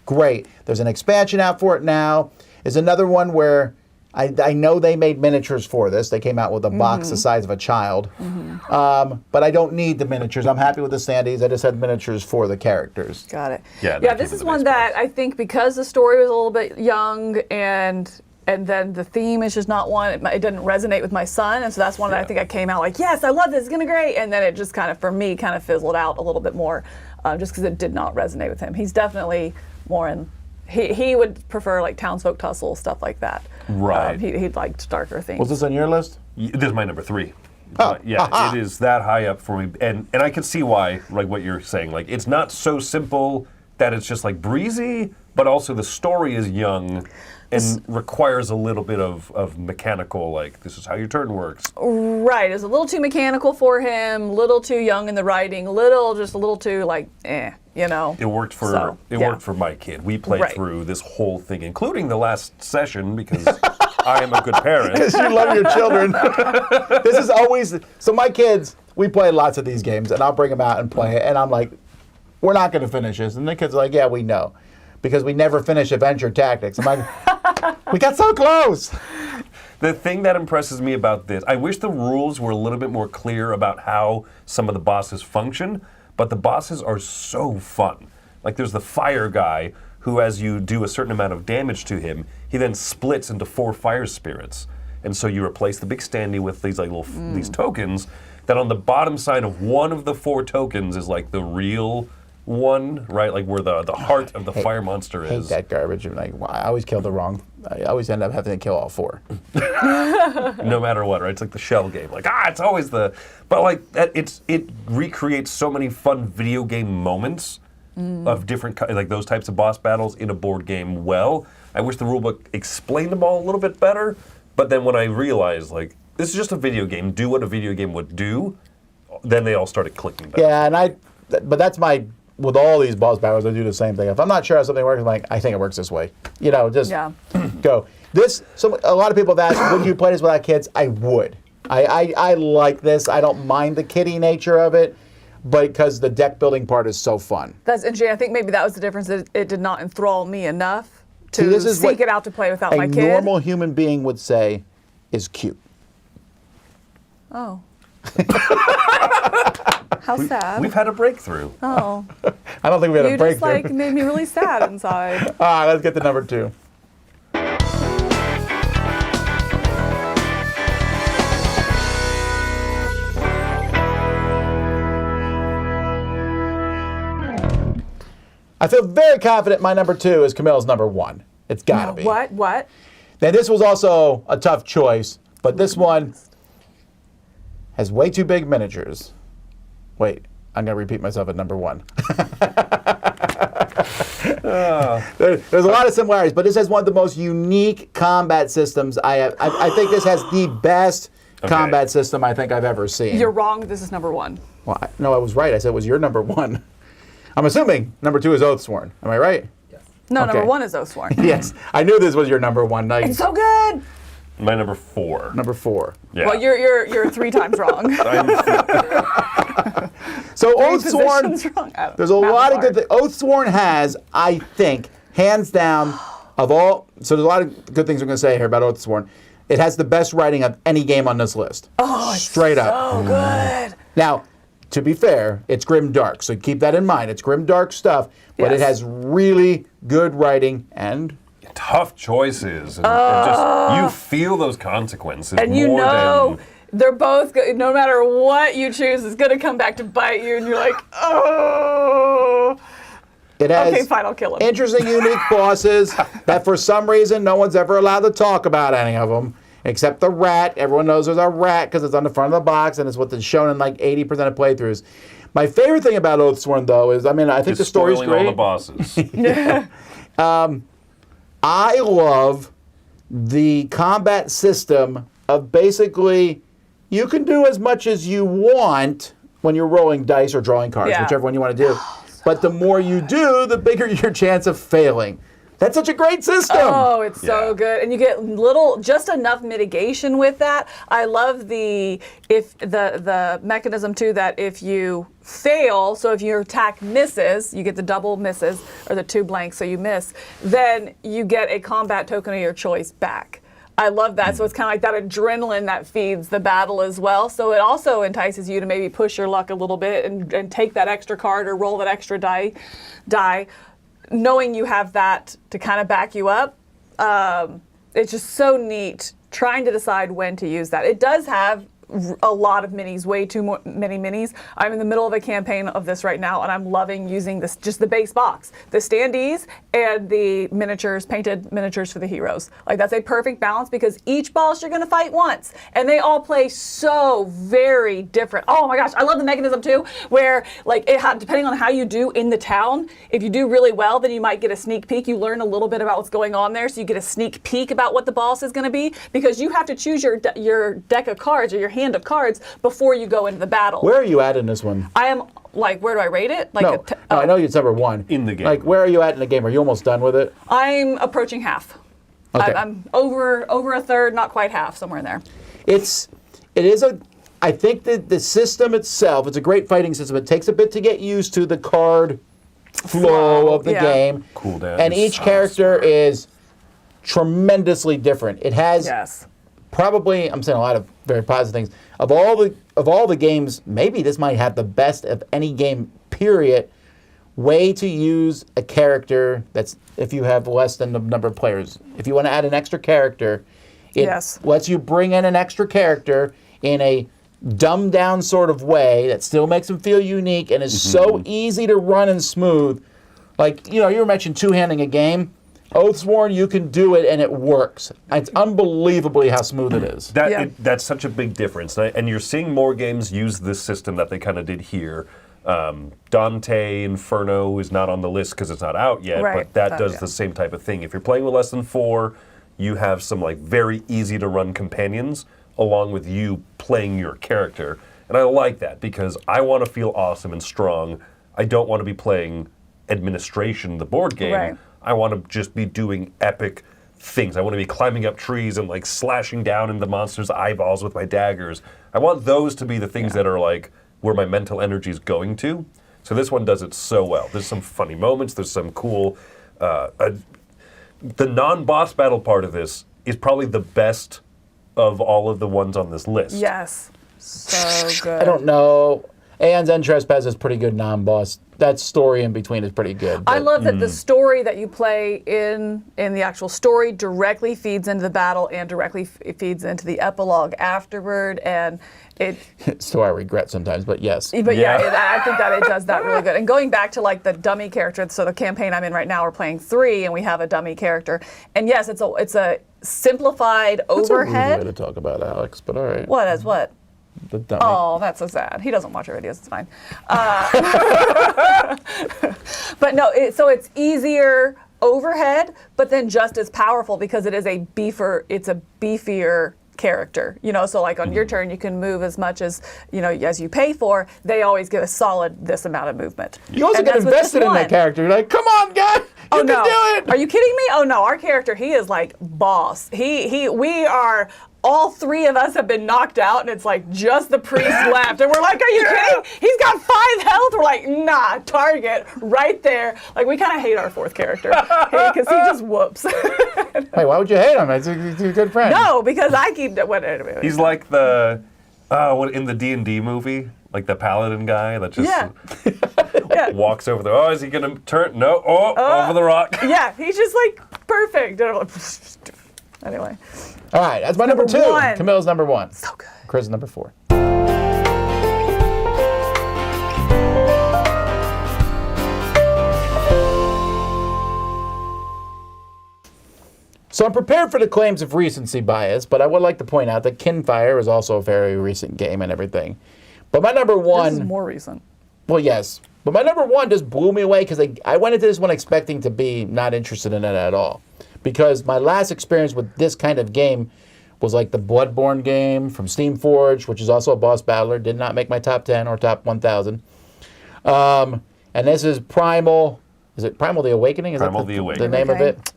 great. There's an expansion out for it now. There's another one where I know they made miniatures for this. They came out with a box the size of a child. But I don't need the miniatures. I'm happy with the standees. I just had miniatures for the characters. Got it. Yeah, Yeah, that this came is with the one base that box. I think because the story was a little bit young and then the theme is just not one, it didn't resonate with my son. And so that's one that I think I came out like, yes, I love this, it's gonna be great. And then it just kind of, for me, kind of fizzled out a little bit more just because it did not resonate with him. He's definitely more in, he would prefer like townsfolk tussle, stuff like that. Right. He liked darker themes. Was this on your list? This is my number 3. Oh. Yeah, it is that high up for me. And I can see why, like what you're saying. Like, it's not so simple that it's just like breezy, but also the story is young and requires a little bit of mechanical, like, this is how your turn works. Right, it's a little too mechanical for him, little too young in the writing, just a little too like, you know. It worked for So, it yeah. worked for my kid. We played Right. through this whole thing, including the last session, because I am a good parent. Because you love your children. This is always, so my kids, we play lots of these games, and I'll bring them out and play it, and I'm like, we're not going to finish this. And the kids are like, yeah, we know. Because we never finish Adventure Tactics. I'm like, we got so close. The thing that impresses me about this, I wish the rules were a little bit more clear about how some of the bosses function, but the bosses are so fun. Like, there's the fire guy who, as you do a certain amount of damage to him, he then splits into 4 fire spirits. And so you replace the big standee with these like little these tokens that on the bottom side of one of the 4 tokens is like the real one, right? Like where the heart of the fire monster I hate is. that garbage. I'm like, I always kill the wrong. I always end up having to kill all 4. No matter what, right? It's like the shell game. Like, it's always the... But like, it recreates so many fun video game moments of different, like those types of boss battles in a board game well. I wish the rulebook explained them all a little bit better, but then when I realized, like, this is just a video game, do what a video game would do, then they all started clicking better. Yeah, but that's with all these boss battles, I do the same thing. If I'm not sure how something works, I'm like, I think it works this way. You know, just go. So a lot of people have asked, would you play this without kids? I would. I like this. I don't mind the kiddie nature of it, but because the deck building part is so fun. That's interesting. I think maybe that was the difference. That it did not enthrall me enough to See, this is seek what it out to play without my A kid. normal human being would say is cute. Oh. How sad. We've had a breakthrough. Oh. I don't think we had You a just breakthrough. like made me really sad inside. Let's get to number 2. I feel very confident my number 2 is Camilla's number 1. It's gotta be. What? Now this was also a tough choice, but this one, has way too big miniatures. Wait, I'm going to repeat myself at number 1. There's a lot of similarities, but this has one of the most unique combat systems I have. I think this has the best combat system I think I've ever seen. You're wrong. This is number 1. Well, no, I was right. I said it was your number 1. I'm assuming number 2 is Oathsworn. Am I right? Yes. No, Okay. number 1 is Oathsworn. Yes. I knew this was your number 1. Now, It's so good. My number 4. number 4. Yeah. Well, you're 3 times wrong. So Positions Oathsworn, wrong. there's a Math lot is of good things. Oathsworn has, I think, hands down, of all, so there's a lot of good things I'm going to say here about Oathsworn. It has the best writing of any game on this list. Oh, it's Straight up. so good. Now, to be fair, it's grim dark, so keep that in mind. It's grim dark stuff, but it Yes. has really good writing and Tough choices. And just, you feel those consequences And you more know than... they're both good. No matter what you choose, it's going to come back to bite you, and you're like, oh. it has Okay, fine, I'll kill him. interesting, unique bosses that for some reason no one's ever allowed to talk about any of them, except the rat. Everyone knows there's a rat because it's on the front of the box, and it's what's shown in like 80% of playthroughs. My favorite thing about Oathsworn, though, is, I mean, I think Just the story's spoiling great. all the bosses. I love the combat system of basically you can do as much as you want when you're rolling dice or drawing cards, Yeah. whichever one you want to do. But the more you do, the bigger your chance of failing. That's such a great system. Oh, it's so Yeah. good, and you get just enough mitigation with that. I love the mechanism too that if you fail, so if your attack misses, you get the double misses or the 2 blanks, so you miss, then you get a combat token of your choice back. I love that. So it's kind of like that adrenaline that feeds the battle as well. So it also entices you to maybe push your luck a little bit and take that extra card or roll that extra die. Knowing you have that to kind of back you up, it's just so neat trying to decide when to use that. It does have a lot of minis, way too many minis. I'm in the middle of a campaign of this right now, and I'm loving using this, just the base box, the standees and the miniatures, painted miniatures for the heroes. Like that's a perfect balance because each boss you're gonna fight once, and they all play so very different. Oh my gosh, I love the mechanism too, where like depending on how you do in the town, if you do really well, then you might get a sneak peek. You learn a little bit about what's going on there, so you get a sneak peek about what the boss is gonna be because you have to choose your deck of cards or your hand of cards before you go into the battle. Where are you at in this one? I am like, where do I rate it? Like No, I know it's number 1. In the game. Like, where are you at in the game? Are you almost done with it? I'm approaching half. Okay. I'm over a third, not quite half, somewhere in there. I think that the system itself, it's a great fighting system. It takes a bit to get used to the card flow of the yeah. game. Cooldowns. And each character is tremendously different. It has Yes. probably, I'm saying a lot of very positive things. Of all the games, maybe this might have the best of any game, period, way to use a character that's if you have less than the number of players. If you want to add an extra character, it Yes. lets you bring in an extra character in a dumbed down sort of way that still makes them feel unique and is so easy to run and smooth. Like, you were mentioning two-handing a game. Oathsworn, you can do it and it works. It's unbelievably how smooth it is. That's such a big difference. And you're seeing more games use this system that they kind of did here. Dante Inferno is not on the list because it's not out yet, Right. but that Oh, does yeah. the same type of thing. If you're playing with less than 4, you have some like very easy to run companions along with you playing your character. And I like that because I want to feel awesome and strong. I don't want to be playing administration, the board game. Right. I want to just be doing epic things. I want to be climbing up trees and like slashing down into monsters' eyeballs with my daggers. I want those to be the things that are like where my mental energy is going to. So this one does it so well. There's some funny moments. There's some cool... the non-boss battle part of this is probably the best of all of the ones on this list. Yes. So good. I don't know. Aeon's End Trespass is pretty good non-boss. That story in between is pretty good. I but- love that the story that you play in the actual story directly feeds into the battle and directly feeds into the epilogue afterward, and it. So I regret sometimes, but yes. But I think that it does that really good. And going back to like the dummy character, so the campaign I'm in right now, we're playing 3, and we have a dummy character. And yes, it's a simplified That's a rude overhead. way to talk about Alex, but all right. What as what? Oh, that's so sad. He doesn't watch our videos. It's fine. But no, so it's easier overhead, but then just as powerful because it is it's a beefier character, so like on your turn you can move as much as as you pay for. They always get a solid this amount of movement. You also get invested in that character. You're like, come on, guy, you can do it. Are you kidding me? Oh no, our character, he is like boss. We are. All three of us have been knocked out, and it's like just the priest left. And we're like, are you kidding? He's got 5 health. We're like, nah, target right there. Like, we kind of hate our 4th character because he just whoops. Hey, why would you hate him? He's a good friend. No, because I keep... Whatever. He's like the... what in the D&D movie? Like the paladin guy that just walks over there. Oh, is he going to turn? No. Over the rock. Yeah, he's just like perfect. Anyway. All right, that's my number 2. 1. Camilla's number 1. So good. Chris is number 4. So I'm prepared for the claims of recency bias, but I would like to point out that Kinfire is also a very recent game and everything. But my number 1... This is more recent. Well, yes. But my number 1 just blew me away because I went into this one expecting to be not interested in it at all. Because my last experience with this kind of game was like the Bloodborne game from Steamforged, which is also a boss battler. Did not make my top 10 or top 1,000. And this is Primal. Is it Primal the Awakening? Is Primal that the Awakening. the name of it?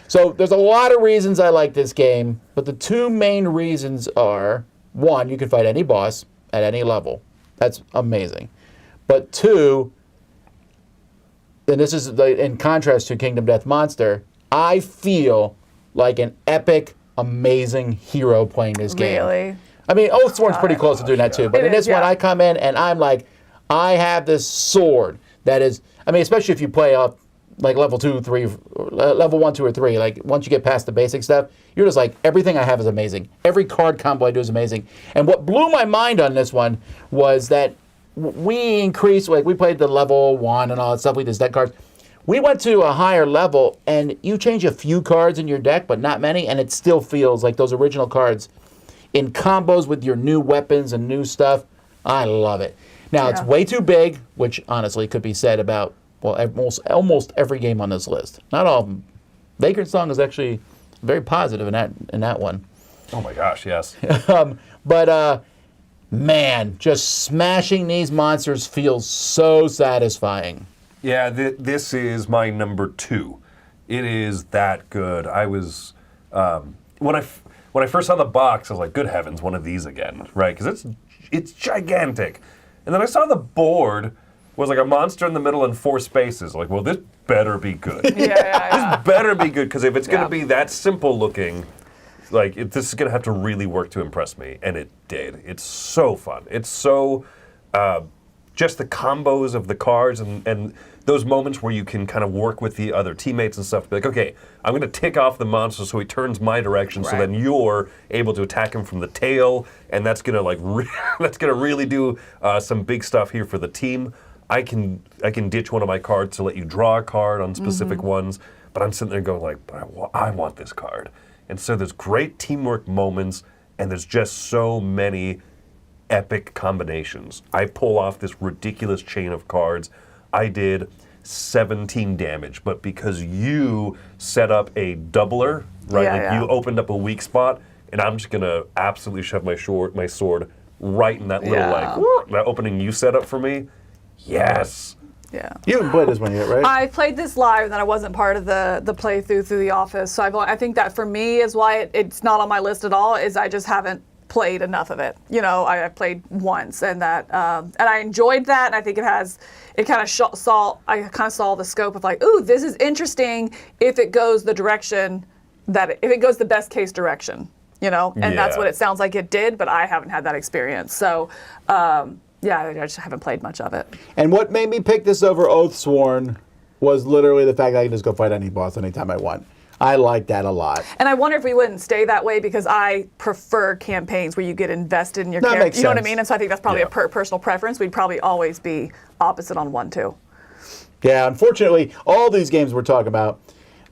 So there's a lot of reasons I like this game, but the 2 main reasons are, 1, you can fight any boss at any level. That's amazing. But 2, and this is in contrast to Kingdom Death Monster, I feel like an epic, amazing hero playing this game. Really? I mean, Oathsworn's pretty close to doing that too. But in this one, I come in and I'm like, I have this sword that is, I mean, especially if you play up like level 2, 3, level 1, 2, or 3, like once you get past the basic stuff, you're just like, everything I have is amazing. Every card combo I do is amazing. And what blew my mind on this one was that we increased, like we played the level 1 and all that stuff, we did deck cards. We went to a higher level, and you change a few cards in your deck, but not many, and it still feels like those original cards in combos with your new weapons and new stuff. I love it. Now, it's way too big, which honestly could be said about, well, almost every game on this list. Not all of them. Vagrant Song is actually very positive in that one. Oh my gosh, yes. But man, just smashing these monsters feels so satisfying. Yeah, this is my number 2. It is that good. I was when I first saw the box, I was like, "Good heavens, one of these again!" Right? Because it's gigantic. And then I saw the board was like a monster in the middle and 4 spaces. Like, well, this better be good. Yeah. This better be good because if it's going to be that simple looking, like this is going to have to really work to impress me, and it did. It's so fun. It's so just the combos of the cards and those moments where you can kind of work with the other teammates and stuff to be like, okay, I'm going to tick off the monster so he turns my direction, so then you're able to attack him from the tail, and that's going to that's going to really do some big stuff here for the team. I can ditch one of my cards to let you draw a card on specific ones, but I'm sitting there going like, but I want this card. And so there's great teamwork moments, and there's just so many epic combinations. I pull off this ridiculous chain of cards. I did 17 damage, but because you set up a doubler, right? You opened up a weak spot, and I'm just gonna absolutely shove my sword right in that little that opening you set up for me. Yes. Yeah. You haven't played this one yet, right? I played this live, and I wasn't part of the playthrough through the office. So I think that for me is why it's not on my list at all. Is I just haven't played enough of it. I played once, and that and I enjoyed that, and I think it kind of saw the scope of like, ooh, this is interesting if it goes the direction if it goes the best case direction, and that's what it sounds like it did, but I haven't had that experience. So I just haven't played much of it. And what made me pick this over Oathsworn was literally the fact that I can just go fight any boss anytime I want. I like that a lot. And I wonder if we wouldn't stay that way because I prefer campaigns where you get invested in your character. Makes you know what I sense. mean? And so I think that's probably a personal preference. We'd probably always be opposite on 1, 2. Yeah, unfortunately, all these games we're talking about,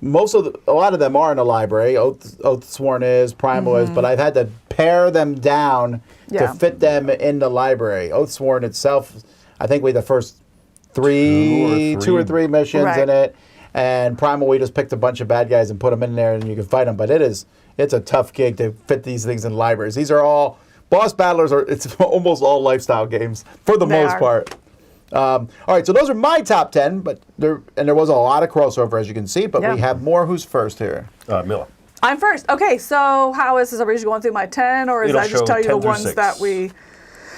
a lot of them are in a library. Oathsworn is, Primal is, but I've had to pare them down Yeah. to fit them in the library. Oathsworn itself, I think we had the first two or three missions Right. in it. And Primal, we just picked a bunch of bad guys and put them in there and you can fight them. But it's a tough gig to fit these things in libraries. These are all, boss battlers it's almost all lifestyle games for the They most are. part. All right, so those are my top 10, but there was a lot of crossover as you can see, but Yeah. we have more. Who's first here? Mila. I'm first. Okay, so how is this? Are we just going through my 10, or is It'll I just show tell you 10 the through ones 6. that we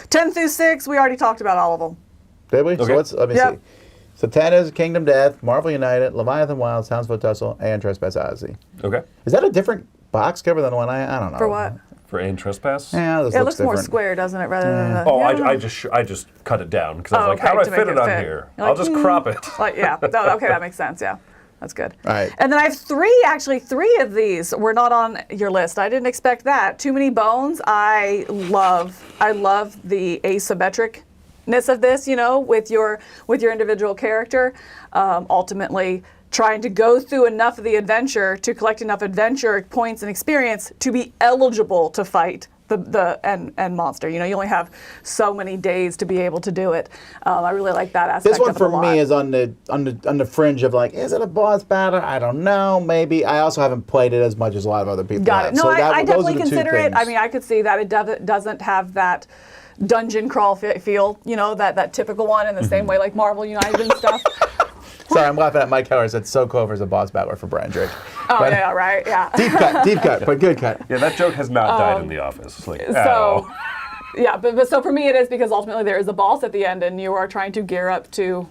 10 through 6? We already talked about all of them. Did we? Okay. So let me Yep. see. So 10 is Kingdom Death, Marvel United, Leviathan Wild, Townsville Tussle, and Trespass Odyssey. Okay. Is that a different box cover than the one I don't know. For what? For and trespass. Yeah, this It looks looks more different. square, doesn't it? Rather than Oh, yeah. I just cut it down because I was Oh, like, okay, how do to I fit make it on fit. here? You're I'll like, just crop it. Like, yeah. No, okay, that makes sense. Yeah. That's good. All right. And then I have three of these were not on your list. I didn't expect that. Too Many Bones. I love the asymmetricness of this, with your individual character. Ultimately trying to go through enough of the adventure to collect enough adventure points and experience to be eligible to fight the end monster. You only have so many days to be able to do it. I really like that aspect. This one of it for a lot. me is on the fringe of like, is it a boss battle? I don't know. Maybe. I also haven't played it as much as a lot of other people Got have. it. No, So I those definitely are the two consider it. things. I mean, I could see that it doesn't have that dungeon crawl feel, that typical one in the same way like Marvel United and stuff. Sorry, I'm laughing at Mike Keller said So Clover's a boss battler for Brian Drake. Oh, But- yeah, right, yeah. Deep cut, but good cut. Yeah, that joke has not died in the office. Like, So, ow. yeah, but so for me it is because ultimately there is a boss at the end and you are trying to gear up to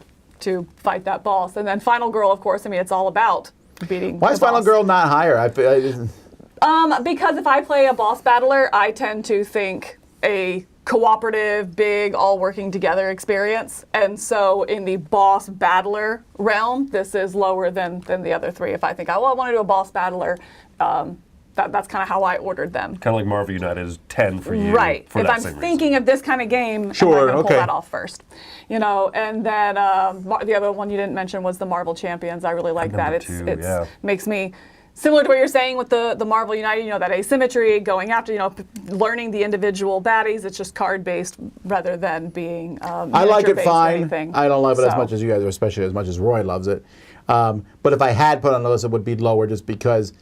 fight that boss. And then Final Girl, of course, I mean, it's all about beating Why the is Final boss. Girl not higher? Because if I play a boss battler, I tend to think a cooperative, big, all working together experience. And so in the boss battler realm, this is lower than the other three. If I think, I want to do a boss battler, that's kind of how I ordered them. Kind of like Marvel United is 10 for you. Right. For If that I'm same thinking of this kind of game, Sure, I'm going to okay. pull that off first. And then the other one you didn't mention was the Marvel Champions. I really like that. Number two, yeah. Makes me similar to what you're saying with the Marvel United, that asymmetry, going after, learning the individual baddies. It's just card-based rather than being I like it miniature-based or fine. anything. I don't love it as So- much as you guys, or especially as much as Roy loves it. But if I had put on the list, it would be lower just because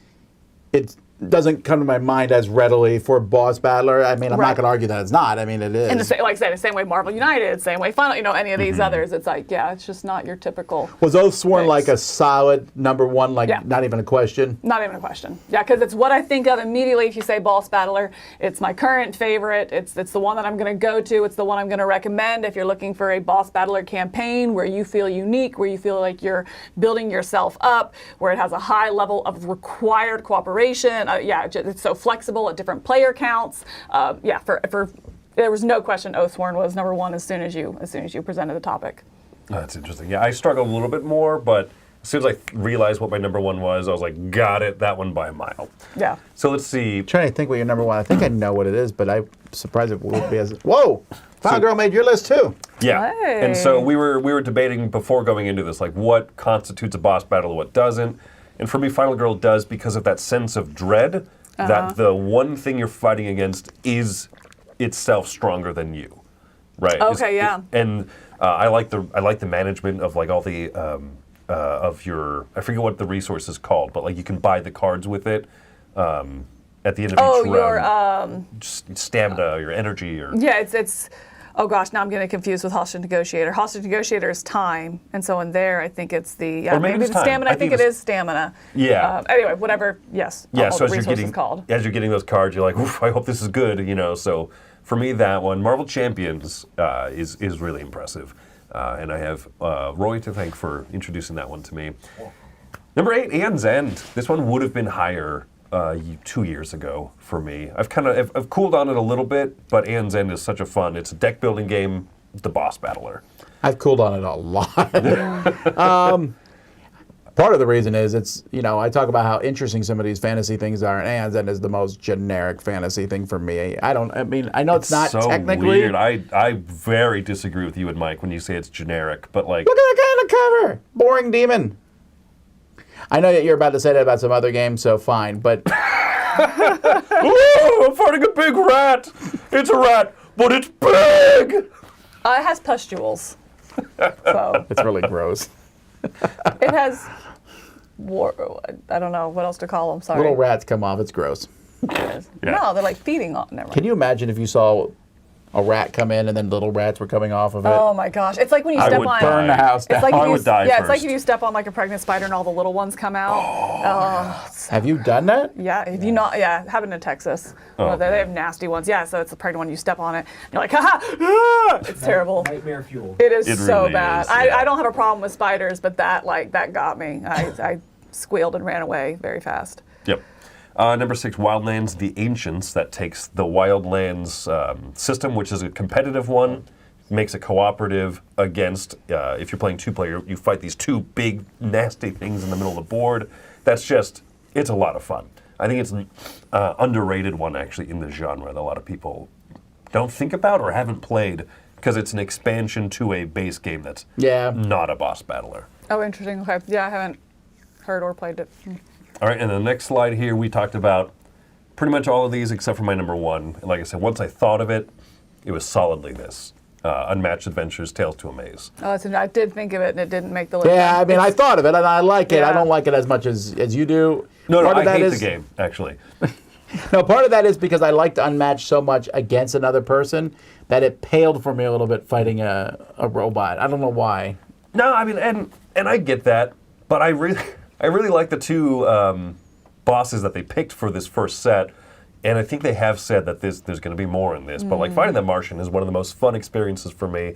it doesn't come to my mind as readily for boss battler. I mean, I'm Right. not going to argue that it's not. I mean, it is. And like I said, the same way Marvel United, same way Final, any of these others, it's like, yeah, it's just not your typical. Was Oathsworn Thanks. like a solid number one, like Yeah. not even a question? Not even a question. Yeah, because it's what I think of immediately if you say boss battler. It's my current favorite. It's the one that I'm going to go to. It's the one I'm going to recommend if you're looking for a boss battler campaign where you feel unique, where you feel like you're building yourself up, where it has a high level of required cooperation. It's so flexible at different player counts. For there was no question Oathsworn was number one as soon as you presented the topic. Oh, that's interesting. Yeah, I struggled a little bit more, but as soon as I realized what my number one was, I was like, got it, that one by a mile. Yeah. So let's see. Trying to think what your number one. I think I know what it is, but I'm surprised it would be as. Whoa! Final Girl made your list too. Yeah. Hey. And so we were debating before going into this, like what constitutes a boss battle and what doesn't. And for me, Final Girl does because of that sense of dread that the one thing you're fighting against is itself stronger than you. Right. Okay, yeah. And I like the management of like all the of your, I forget what the resource is called, but like you can buy the cards with it at the end of each round. Your Just stamina, your energy, or yeah, it's. Oh gosh, now I'm getting confused with Hostage Negotiator. Hostage Negotiator is time, and so in there I think it's the Or maybe maybe it's the time. stamina. I think it is stamina. Yeah. Anyway, whatever. Yes. Yeah, all so the as you're resources called. getting those cards, you're like, oof, I hope this is good, So for me, that one, Marvel Champions, is really impressive, and I have Roy to thank for introducing that one to me. Number 8, Aeon's End. This one would have been higher 2 years ago for me. I've cooled on it a little bit, but Aeon's End is such a fun. It's a deck building game, the boss battler. I've cooled on it a lot. Part of the reason is it's, I talk about how interesting some of these fantasy things are, and Aeon's End is the most generic fantasy thing for me. I know it's not so technically. weird. I very disagree with you and Mike when you say it's generic, but like, Look at the guy on the cover. Boring demon. I know that you're about to say that about some other games, so fine. But Ooh, I'm fighting a big rat. It's a rat, but it's big. It has pustules. So It's really gross. it has. I don't know what else to call them. Sorry. Little rats come off. It's gross. Yeah. No, they're like feeding on. Never mind. Can you imagine if you saw a rat come in and then little rats were coming off of it? Oh my gosh! It's like when you I step would on. Burn the house down. It's like I if you, would die yeah, it's like first. if you step on like a pregnant spider and all the little ones come out. Have you done that? Yeah, if you not, yeah, it happened in Texas. Oh, They have nasty ones. Yeah, so it's a pregnant one. You step on it, and you're like, ha! It's terrible. Nightmare fuel. It is It so really bad. is, yeah. I don't have a problem with spiders, but that got me. I squealed and ran away very fast. Yep. Number 6, Wildlands, The Ancients. That takes the Wildlands system, which is a competitive one, makes it cooperative against, if you're playing 2-player, you fight these 2 big, nasty things in the middle of the board. That's just, it's a lot of fun. I think it's an underrated one, actually, in the genre that a lot of people don't think about or haven't played, because it's an expansion to a base game that's not a boss battler. Oh, interesting. Okay. Yeah, I haven't heard or played it. All right, and the next slide here, we talked about pretty much all of these except for my number 1. And like I said, once I thought of it, it was solidly this. Unmatched Adventures, Tales to Amaze. Oh, I did think of it, and it didn't make the list. Yeah, I mean, I thought of it, and I like it. I Yeah. don't like it as much as you do. No, Part of I that hate is- the game, actually. No, part of that is because I liked Unmatched so much against another person that it paled for me a little bit fighting a robot. I don't know why. No, I mean, and I get that, but I really like the 2 bosses that they picked for this first set, and I think they have said that there's going to be more in this. But like fighting the Martian is one of the most fun experiences for me,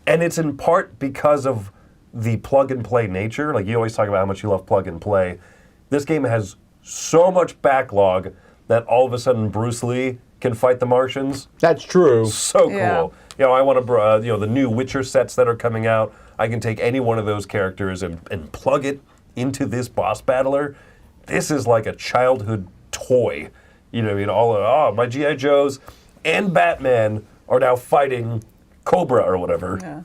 and it's in part because of the plug and play nature. Like you always talk about how much you love plug and play. This game has so much backlog that all of a sudden Bruce Lee can fight the Martians. That's true. So cool. Yeah. You know, I want to, the new Witcher sets that are coming out. I can take any one of those characters and plug it into this boss battler. This is like a childhood toy. You know what I mean? My G.I. Joes and Batman are now fighting Cobra or whatever. Yeah.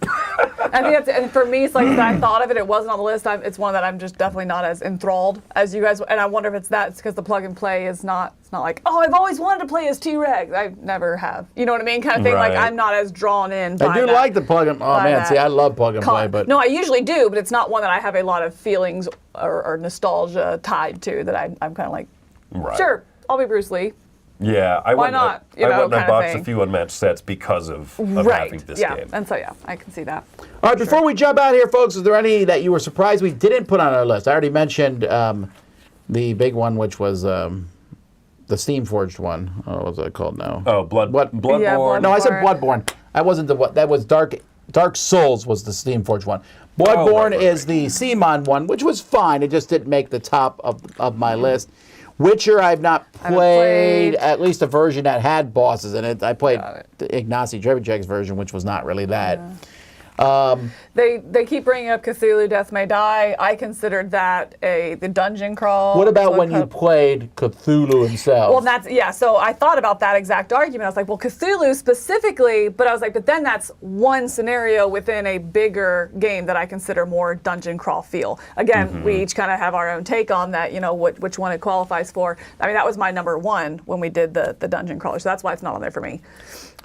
I think that's, and for me, it's like I thought of it. It wasn't on the list. It's one that I'm just definitely not as enthralled as you guys. And I wonder if it's because the plug and play is not. It's not like, oh, I've always wanted to play as T-Rex. I never have. You know what I mean? Kind of thing. Right. Like I'm not as drawn in. By I do that, like the plug and by man, that see, I love plug and play, but no, I usually do, but it's not one that I have a lot of feelings or nostalgia tied to. That I'm kind of like, Right. sure, I'll be Bruce Lee. Yeah, I wouldn't. not? You I know, wouldn't have kind of boxed a thing. few unmatched sets because of Right. having this yeah. game. And so yeah, I can see that. All right, before we jump out here, folks, is there any that you were surprised we didn't put on our list? I already mentioned the big one, which was the Steam Forged one. Oh, what was that called now? Oh, Bloodborne. Yeah, Bloodborne. No, I said Bloodborne. I wasn't that was Dark Souls was the Steam Forged one. Bloodborne right. is the CMON one, which was fine. It just didn't make the top of my list. Witcher, I've not played, at least a version that had bosses in it. I played the Ignacy Trzewiczek's version, which was not really that. They keep bringing up Cthulhu Death May Die. I considered that the dungeon crawl. What about when you played Cthulhu himself? Well, so I thought about that exact argument. I was like, well, Cthulhu specifically, but I was like, but then that's one scenario within a bigger game that I consider more dungeon crawl feel. Again, we each kind of have our own take on that, which one it qualifies for. I mean, that was my number one when we did the dungeon crawler, so that's why it's not on there for me.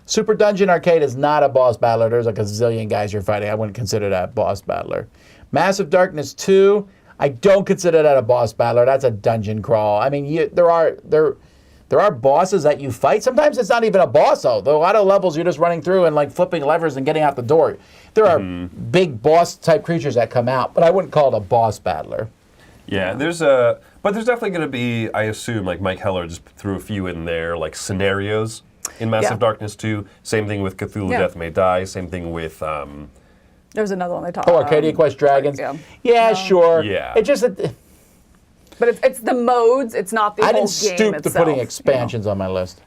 Super Dungeon Arcade is not a boss battler. There's like a zillion guys you're fighting. I wouldn't consider that boss battler. Massive Darkness 2, I don't consider that a boss battler. That's a dungeon crawl. I mean, there are bosses that you fight. Sometimes it's not even a boss, though. A lot of levels you're just running through and like flipping levers and getting out the door. There are big boss type creatures that come out, but I wouldn't call it a boss battler. Yeah, there's definitely going to be, I assume, like Mike Heller just threw a few in there, like scenarios in Massive Darkness 2. Same thing with Cthulhu Death May Die. Same thing with... There was another one they talked Oh, about. Arcadia Quest Dragons? Yeah, sure. Yeah. It just... But it's the modes, it's not the I whole didn't game stoop itself. to putting expansions on my list.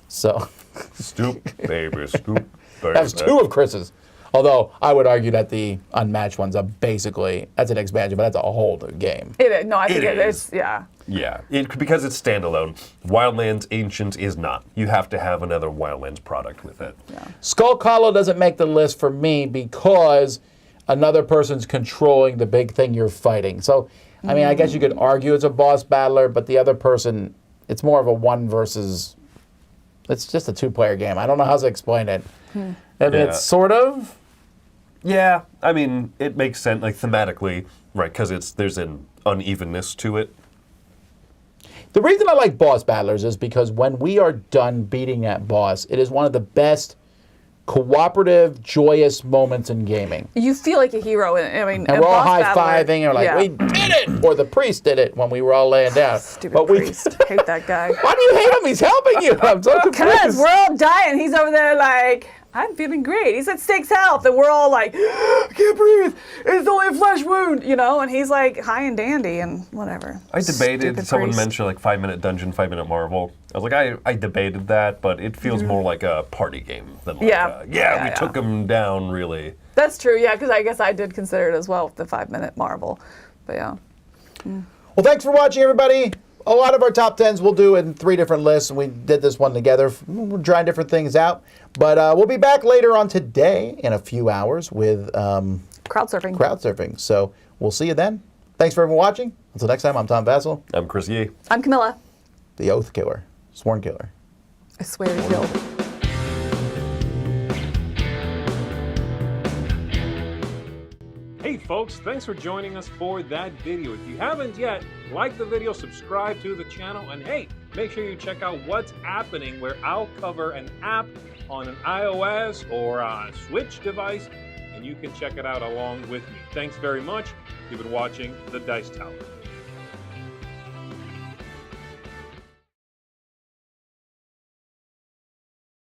So... Stoop, baby, stoop, baby. That's two of Chris's. Although, I would argue that the Unmatched ones are basically... That's an expansion, but that's a whole new game. It is. No, I think It it's... is. Yeah. Yeah, because it's standalone. Wildlands Ancient is not. You have to have another Wildlands product with it. Yeah. Skull Hollow doesn't make the list for me because another person's controlling the big thing you're fighting. So I mean, I guess you could argue it's a boss battler, but the other person, it's more of a one versus. It's just a two-player game. I don't know how to explain it. I mean, it's sort of. Yeah, I mean, it makes sense, like thematically, right? Because there's an unevenness to it. The reason I like boss battlers is because when we are done beating that boss, it is one of the best cooperative, joyous moments in gaming. You feel like a hero. I mean, And a we're all boss high-fiving, and we're like, we did it! Or the priest did it when we were all laying down. Stupid priest. Hate that guy. Why do you hate him? He's helping you. I'm so confused. Because we're all dying. He's over there like, I'm feeling great. He's at 6 health, and we're all like, I can't breathe. It's only a flesh wound, you know? And he's like high and dandy and whatever. I debated, Stupid someone priest. mentioned like 5-minute dungeon, 5-minute Marvel. I was like, I debated that, but it feels more like a party game than like, we took him down, really. That's true, yeah, because I guess I did consider it as well, the 5-minute Marvel. But yeah. Well, thanks for watching, everybody. A lot of our top 10s we'll do in 3 different lists, and we did this one together. We're trying different things out. But we'll be back later on today in a few hours with Crowd surfing. So we'll see you then. Thanks for everyone watching. Until next time, I'm Tom Vasel, I'm Chris Yee. I'm Camilla. the Oath Killer, Sworn Killer. I swear to kill. Hey folks, thanks for joining us for that video. If you haven't yet, like the video, subscribe to the channel, and hey, make sure you check out what's happening, where I'll cover an app on an iOS or a Switch device, and you can check it out along with me. Thanks very much. You've been watching The Dice Tower.